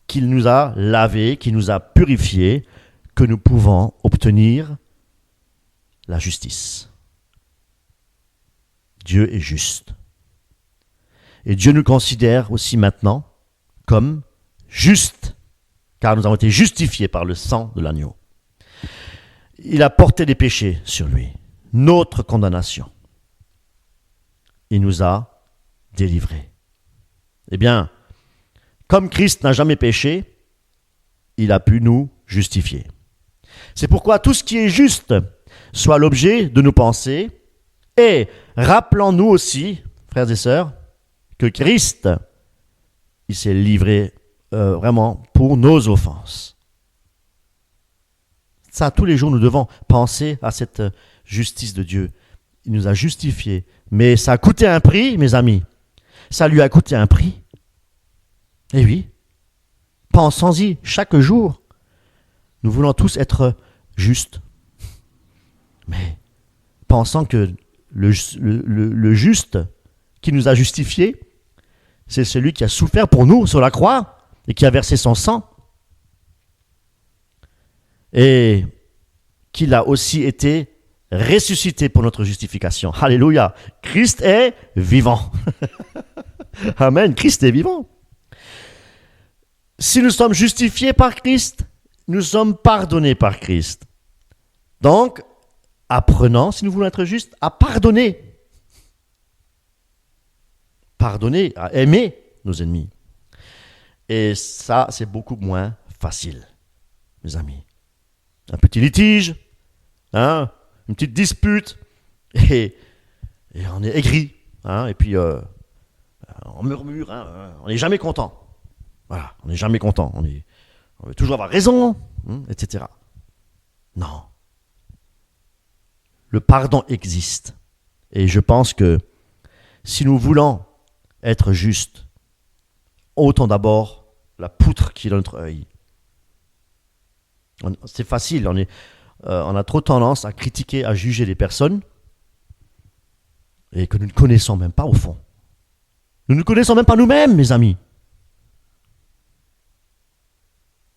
qu'il nous a lavés, qu'il nous a purifiés, que nous pouvons obtenir la justice. Dieu est juste. Et Dieu nous considère aussi maintenant comme justes, car nous avons été justifiés par le sang de l'agneau. Il a porté des péchés sur lui, notre condamnation. Il nous a délivrés. Eh bien, comme Christ n'a jamais péché, il a pu nous justifier. C'est pourquoi tout ce qui est juste soit l'objet de nos pensées, et rappelons-nous aussi, frères et sœurs, que Christ, il s'est livré vraiment pour nos offenses. Ça, tous les jours, nous devons penser à cette justice de Dieu. Il nous a justifiés. Mais ça a coûté un prix, mes amis. Ça lui a coûté un prix. Eh oui. Pensons-y chaque jour. Nous voulons tous être justes. Mais pensons que le juste qui nous a justifiés, c'est celui qui a souffert pour nous sur la croix et qui a versé son sang. Et qu'il a aussi été ressuscité pour notre justification. Alléluia. Christ est vivant. Amen. Christ est vivant. Si nous sommes justifiés par Christ, nous sommes pardonnés par Christ. Donc, apprenons, si nous voulons être justes, à pardonner. Pardonner, à aimer nos ennemis. Et ça, c'est beaucoup moins facile, mes amis. Un petit litige, une petite dispute, et on est aigri, et puis on murmure, on n'est jamais content. Voilà, on n'est jamais content, on veut toujours avoir raison, etc. Non. Le pardon existe. Et je pense que si nous voulons être justes, ôtons d'abord la poutre qui est dans notre œil. C'est facile, on a trop tendance à critiquer, à juger les personnes et que nous ne connaissons même pas au fond. Nous ne connaissons même pas nous-mêmes, mes amis.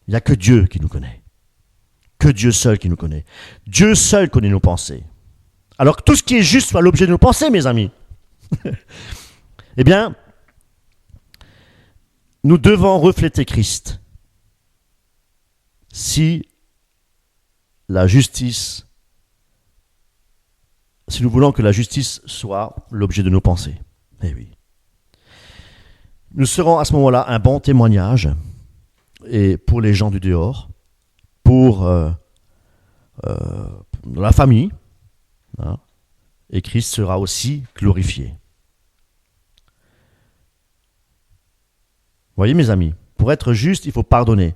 Il n'y a que Dieu qui nous connaît. Que Dieu seul qui nous connaît. Dieu seul connaît nos pensées. Alors que tout ce qui est juste soit l'objet de nos pensées, mes amis. Eh bien, nous devons refléter Christ. Si nous voulons que la justice soit l'objet de nos pensées. Eh oui. Nous serons à ce moment-là un bon témoignage et pour les gens du dehors, pour la famille, hein, et Christ sera aussi glorifié. Vous voyez mes amis, pour être juste, il faut pardonner.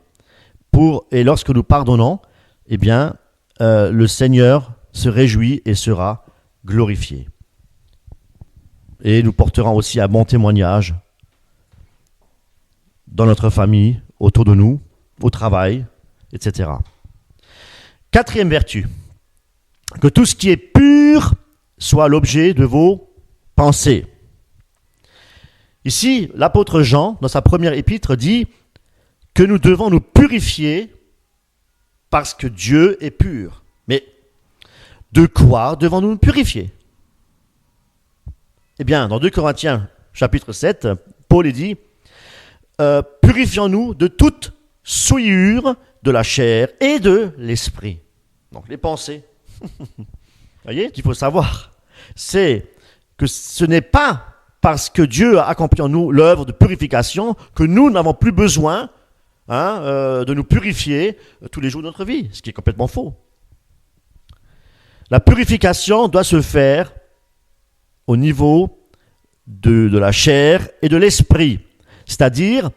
Et lorsque nous pardonnons, eh bien, le Seigneur se réjouit et sera glorifié. Et nous porterons aussi un bon témoignage dans notre famille, autour de nous, au travail, etc. Quatrième vertu, que tout ce qui est pur soit l'objet de vos pensées. Ici, l'apôtre Jean, dans sa première épître, dit que nous devons nous purifier parce que Dieu est pur. Mais de quoi devons-nous nous purifier? Eh bien, dans 2 Corinthiens, chapitre 7, Paul dit « Purifions-nous de toute souillure de la chair et de l'esprit. » Donc, les pensées. Vous voyez, qu'il faut savoir, c'est que ce n'est pas parce que Dieu a accompli en nous l'œuvre de purification que nous n'avons plus besoin de nous purifier tous les jours de notre vie, ce qui est complètement faux. La purification doit se faire au niveau de la chair et de l'esprit, c'est-à-dire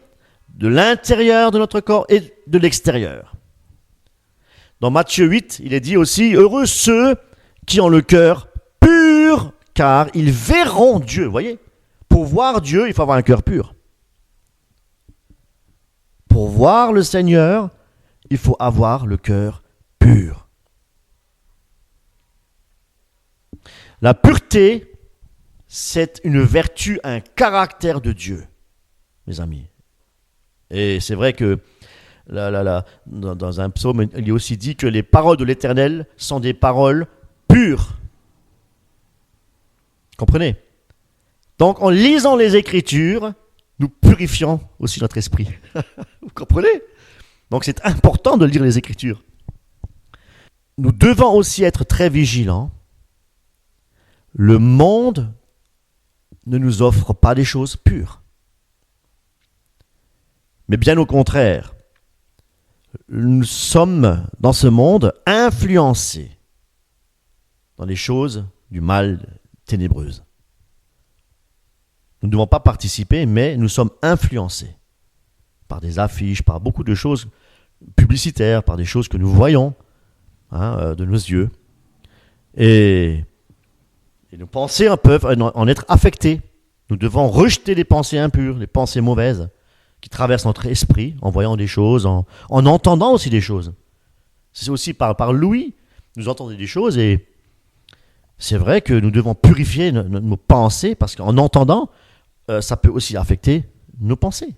de l'intérieur de notre corps et de l'extérieur. Dans Matthieu 8, il est dit aussi « Heureux ceux qui ont le cœur pur, car ils verront Dieu. » Vous voyez, pour voir Dieu, il faut avoir un cœur pur. Pour voir le Seigneur, il faut avoir le cœur pur. La pureté, c'est une vertu, un caractère de Dieu, mes amis. Et c'est vrai que dans un psaume, il est aussi dit que les paroles de l'Éternel sont des paroles pures. Comprenez? Donc, en lisant les Écritures, nous purifions aussi notre esprit. Vous comprenez? Donc, c'est important de lire les Écritures. Nous devons aussi être très vigilants. Le monde ne nous offre pas des choses pures. Mais bien au contraire, nous sommes dans ce monde influencés dans les choses du mal ténébreuses. Nous ne devons pas participer, mais nous sommes influencés par des affiches, par beaucoup de choses publicitaires, par des choses que nous voyons de nos yeux. Et nos pensées peuvent en être affectées. Nous devons rejeter les pensées impures, les pensées mauvaises qui traversent notre esprit en voyant des choses, en entendant aussi des choses. C'est aussi par l'ouïe, nous entendons des choses et c'est vrai que nous devons purifier nos pensées parce qu'en entendant, ça peut aussi affecter nos pensées.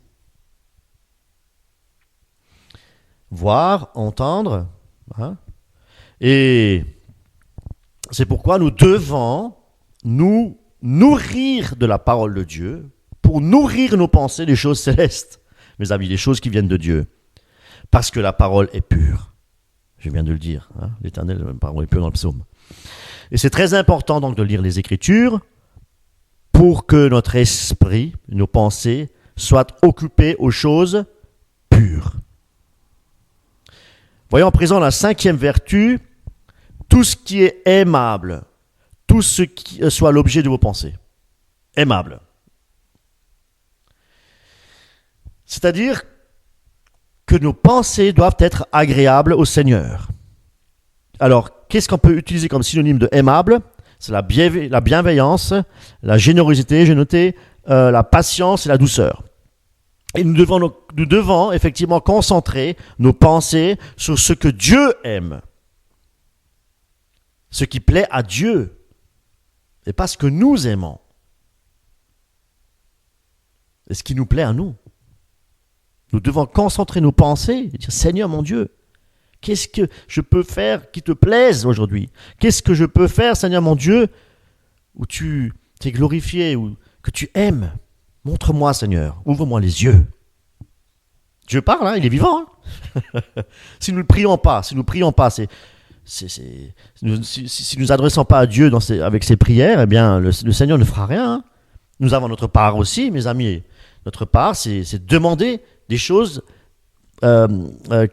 Voir, entendre, et c'est pourquoi nous devons nous nourrir de la parole de Dieu pour nourrir nos pensées des choses célestes, mes amis, des choses qui viennent de Dieu. Parce que la parole est pure. Je viens de le dire, l'Éternel, la parole est pure dans le psaume. Et c'est très important donc de lire les Écritures pour que notre esprit, nos pensées, soient occupés aux choses pures. Voyons à présent la 5e vertu, tout ce qui est aimable, tout ce qui soit l'objet de vos pensées. Aimable. C'est-à-dire que nos pensées doivent être agréables au Seigneur. Alors, qu'est-ce qu'on peut utiliser comme synonyme de aimable? C'est la bienveillance, la générosité, j'ai noté, la patience et la douceur. Et nous devons effectivement concentrer nos pensées sur ce que Dieu aime, ce qui plaît à Dieu, et pas ce que nous aimons, et ce qui nous plaît à nous. Nous devons concentrer nos pensées et dire « Seigneur mon Dieu, qu'est-ce que je peux faire qui te plaise aujourd'hui? Qu'est-ce que je peux faire, Seigneur mon Dieu, où tu t'es glorifié, ou que tu aimes? Montre-moi, Seigneur, ouvre-moi les yeux. » Dieu parle, il est vivant. Si nous ne prions pas, si nous nous adressons pas à Dieu avec ces prières, eh bien, le Seigneur ne fera rien. Nous avons notre part aussi, mes amis. Notre part, c'est demander des choses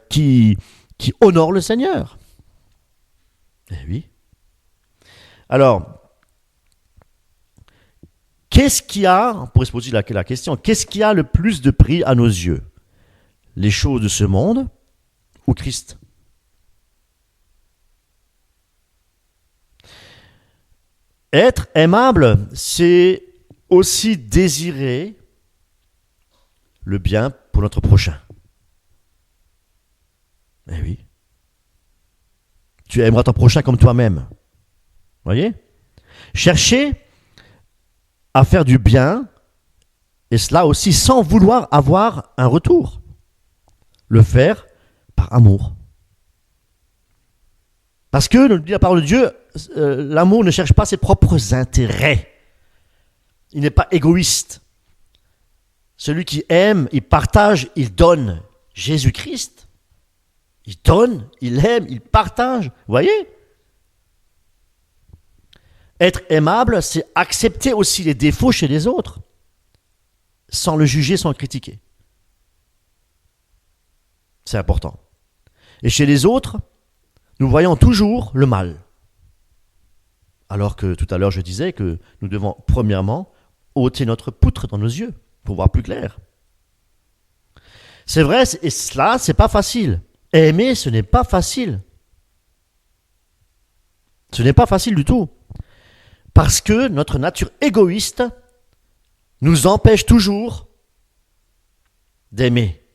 qui honorent le Seigneur. Eh oui. Alors, qu'est-ce qui a, on pourrait se poser la question, qu'est-ce qui a le plus de prix à nos yeux? Les choses de ce monde ou Christ? Être aimable, c'est aussi désirer le bien pour notre prochain. Eh oui. Tu aimeras ton prochain comme toi-même. Voyez? Chercher à faire du bien, et cela aussi sans vouloir avoir un retour. Le faire par amour. Parce que, nous dit la parole de Dieu, l'amour ne cherche pas ses propres intérêts. Il n'est pas égoïste. Celui qui aime, il partage, il donne. Jésus-Christ, il donne, il aime, il partage. Vous voyez? Être aimable, c'est accepter aussi les défauts chez les autres, sans le juger, sans le critiquer. C'est important. Et chez les autres, nous voyons toujours le mal. Alors que tout à l'heure, je disais que nous devons premièrement ôter notre poutre dans nos yeux pour voir plus clair. C'est vrai, et cela, c'est pas facile. Aimer, ce n'est pas facile. Ce n'est pas facile du tout. Parce que notre nature égoïste nous empêche toujours d'aimer,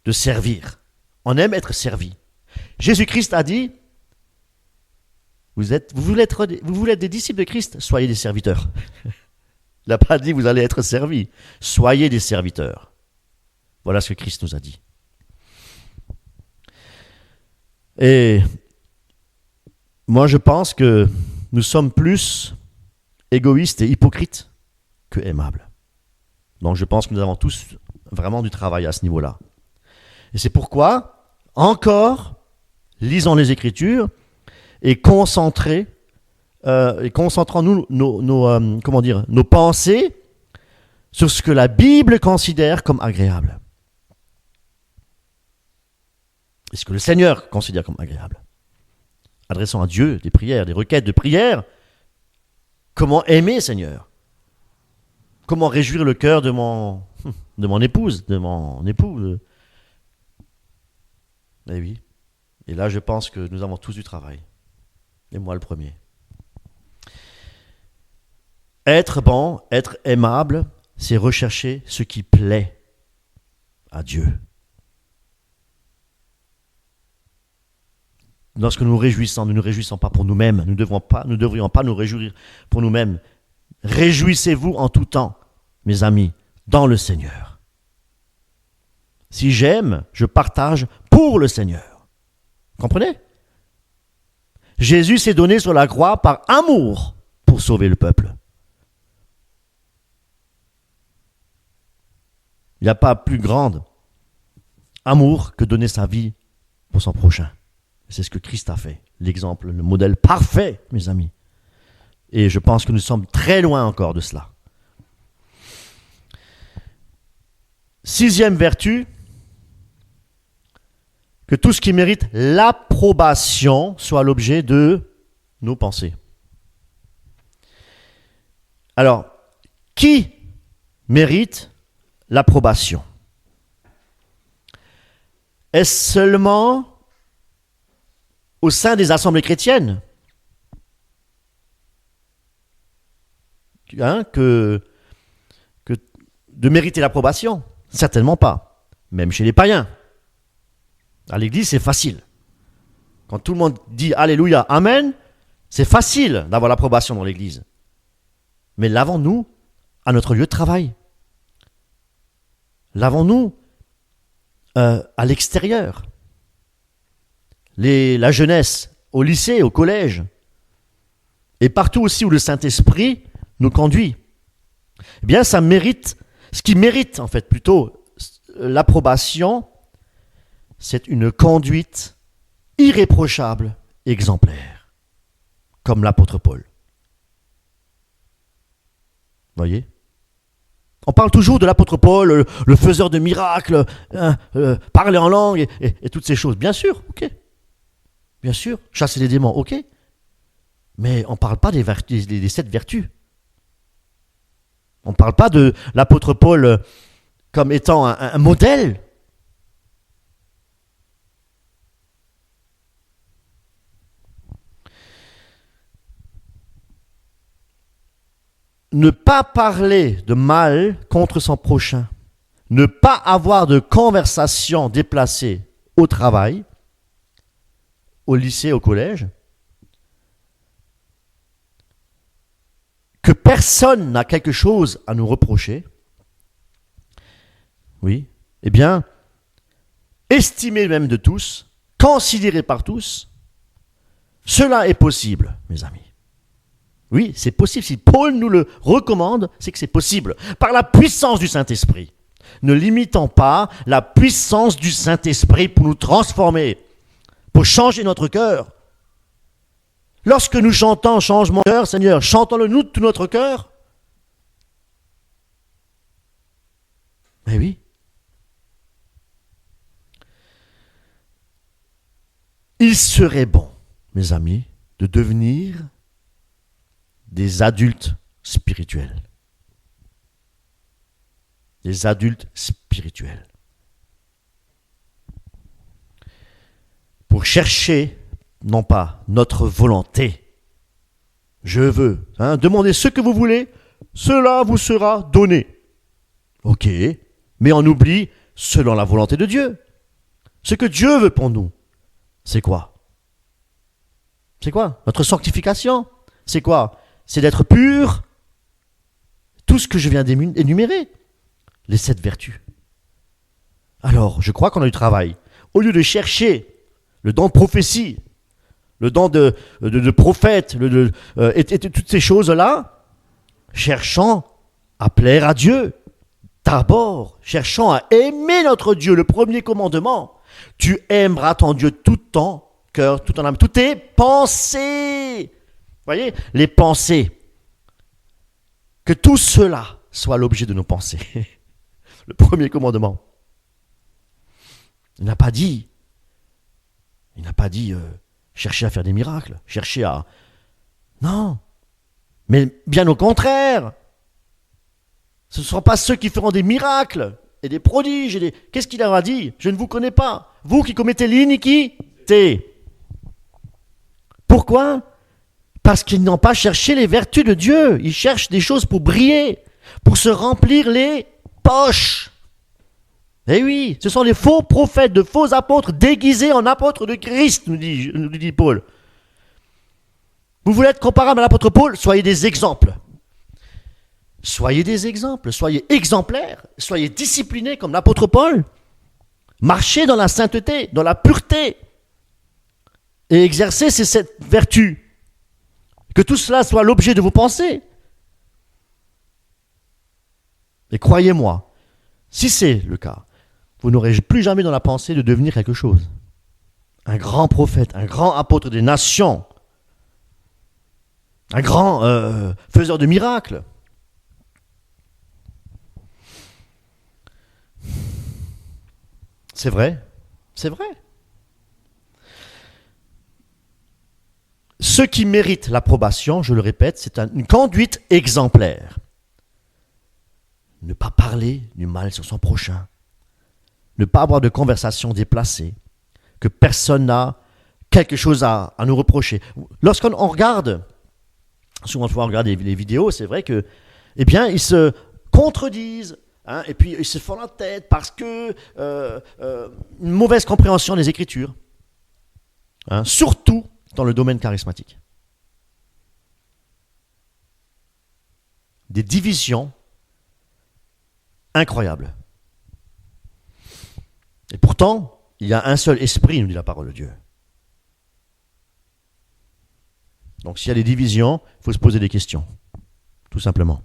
de servir. On aime être servi. Jésus-Christ a dit, vous voulez être des disciples de Christ, soyez des serviteurs. Il n'a pas dit vous allez être servis, soyez des serviteurs. Voilà ce que Christ nous a dit. Et moi je pense que nous sommes plus égoïstes et hypocrites que aimables. Donc je pense que nous avons tous vraiment du travail à ce niveau-là. Et c'est pourquoi, encore, lisons les Écritures et concentrons nos pensées sur ce que la Bible considère comme agréable. Et ce que le Seigneur considère comme agréable. Adressons à Dieu des prières, des requêtes de prière. Comment aimer, Seigneur? Comment réjouir le cœur de mon épouse, de mon époux? Eh oui. Et là, je pense que nous avons tous du travail. Et moi le premier. Être bon, être aimable, c'est rechercher ce qui plaît à Dieu. Lorsque nous nous réjouissons, nous ne nous réjouissons pas pour nous-mêmes. Nous ne devrions pas nous réjouir pour nous-mêmes. Réjouissez-vous en tout temps, mes amis, dans le Seigneur. Si j'aime, je partage pour le Seigneur. Comprenez? Jésus s'est donné sur la croix par amour pour sauver le peuple. Il n'y a pas plus grand amour que donner sa vie pour son prochain. C'est ce que Christ a fait. L'exemple, le modèle parfait, mes amis. Et je pense que nous sommes très loin encore de cela. 6e vertu, que tout ce qui mérite l'approbation soit l'objet de nos pensées. Alors, qui mérite l'approbation? Est-ce seulement au sein des assemblées chrétiennes que de mériter l'approbation? Certainement pas. Même chez les païens. À l'église, c'est facile. Quand tout le monde dit Alléluia, Amen, c'est facile d'avoir l'approbation dans l'église. Mais l'avons-nous à notre lieu de travail? L'avons-nous à l'extérieur? La jeunesse, au lycée, au collège, et partout aussi où le Saint-Esprit nous conduit. Eh bien, ça mérite, ce qui mérite en fait plutôt l'approbation, c'est une conduite irréprochable, exemplaire, comme l'apôtre Paul. Voyez? On parle toujours de l'apôtre Paul, le faiseur de miracles, parler en langue et toutes ces choses. Bien sûr, ok. Bien sûr, chasser les démons, ok. Mais on ne parle pas des 7 vertus. On ne parle pas de l'apôtre Paul comme étant un modèle. Ne pas parler de mal contre son prochain. Ne pas avoir de conversation déplacée au travail, au lycée, au collège. Que personne n'a quelque chose à nous reprocher. Oui, eh bien, estimé même de tous, considéré par tous, cela est possible, mes amis. Oui, c'est possible. Si Paul nous le recommande, c'est que c'est possible. Par la puissance du Saint-Esprit. Ne limitons pas la puissance du Saint-Esprit pour nous transformer, pour changer notre cœur. Lorsque nous chantons « Change mon cœur », Seigneur, chantons-le nous de tout notre cœur. Eh oui. Il serait bon, mes amis, de devenir des adultes spirituels. Des adultes spirituels. Pour chercher, non pas notre volonté. Je veux. Demandez ce que vous voulez, cela vous sera donné. Ok, mais on oublie selon la volonté de Dieu. Ce que Dieu veut pour nous, c'est quoi? C'est quoi? Notre sanctification. C'est quoi? C'est d'être pur. Tout ce que je viens d'énumérer. Les 7 vertus. Alors, je crois qu'on a du travail. Au lieu de chercher le don de prophétie, le don de prophète, et toutes ces choses-là, cherchons à plaire à Dieu. D'abord, cherchons à aimer notre Dieu, le premier commandement. Tu aimeras ton Dieu tout ton cœur, tout ton âme, toutes tes pensées. Vous voyez, les pensées. Que tout cela soit l'objet de nos pensées. Le premier commandement. Il n'a pas dit chercher à faire des miracles, chercher à... Non, mais bien au contraire. Ce ne seront pas ceux qui feront des miracles et des prodiges. Qu'est-ce qu'il leur a dit? Je ne vous connais pas. Vous qui commettez l'iniquité. Pourquoi? Parce qu'ils n'ont pas cherché les vertus de Dieu. Ils cherchent des choses pour briller, pour se remplir les poches. Eh oui, ce sont les faux prophètes, de faux apôtres déguisés en apôtres de Christ, nous dit Paul. Vous voulez être comparable à l'apôtre Paul? Soyez des exemples. Soyez des exemples, soyez exemplaires, soyez disciplinés comme l'apôtre Paul. Marchez dans la sainteté, dans la pureté. Et exercez ces 7 vertus. Que tout cela soit l'objet de vos pensées. Et croyez-moi, si c'est le cas, vous n'aurez plus jamais dans la pensée de devenir quelque chose. Un grand prophète, un grand apôtre des nations, un grand faiseur de miracles. C'est vrai, c'est vrai. Ce qui mérite l'approbation, je le répète, c'est une conduite exemplaire. Ne pas parler du mal sur son prochain. Ne pas avoir de conversation déplacée. Que personne n'a quelque chose à nous reprocher. Lorsqu'on regarde, souvent on regarde les vidéos, c'est vrai que, eh bien, ils se contredisent. Et puis ils se font la tête parce que une mauvaise compréhension des Écritures. Surtout dans le domaine charismatique. Des divisions incroyables. Et pourtant, il y a un seul esprit, nous dit la parole de Dieu. Donc s'il y a des divisions, il faut se poser des questions. Tout simplement.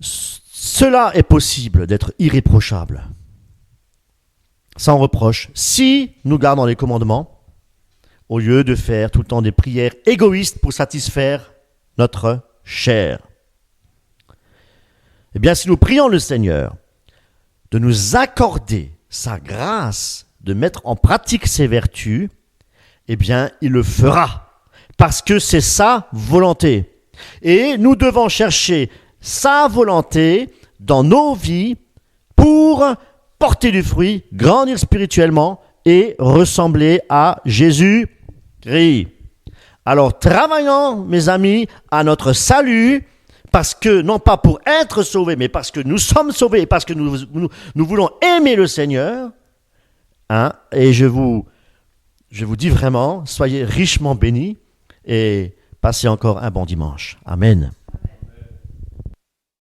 Cela est possible d'être irréprochable, sans reproche, si nous gardons les commandements, au lieu de faire tout le temps des prières égoïstes pour satisfaire notre chair. Eh bien, si nous prions le Seigneur de nous accorder sa grâce, de mettre en pratique ses vertus, eh bien, il le fera. parce que c'est sa volonté. Et nous devons chercher sa volonté dans nos vies pour porter du fruit, grandir spirituellement et ressembler à Jésus-Christ. Alors travaillons, mes amis, à notre salut, parce que, non pas pour être sauvés, mais parce que nous sommes sauvés, parce que nous voulons aimer le Seigneur. Hein? Et je vous dis vraiment, soyez richement bénis et passez encore un bon dimanche. Amen.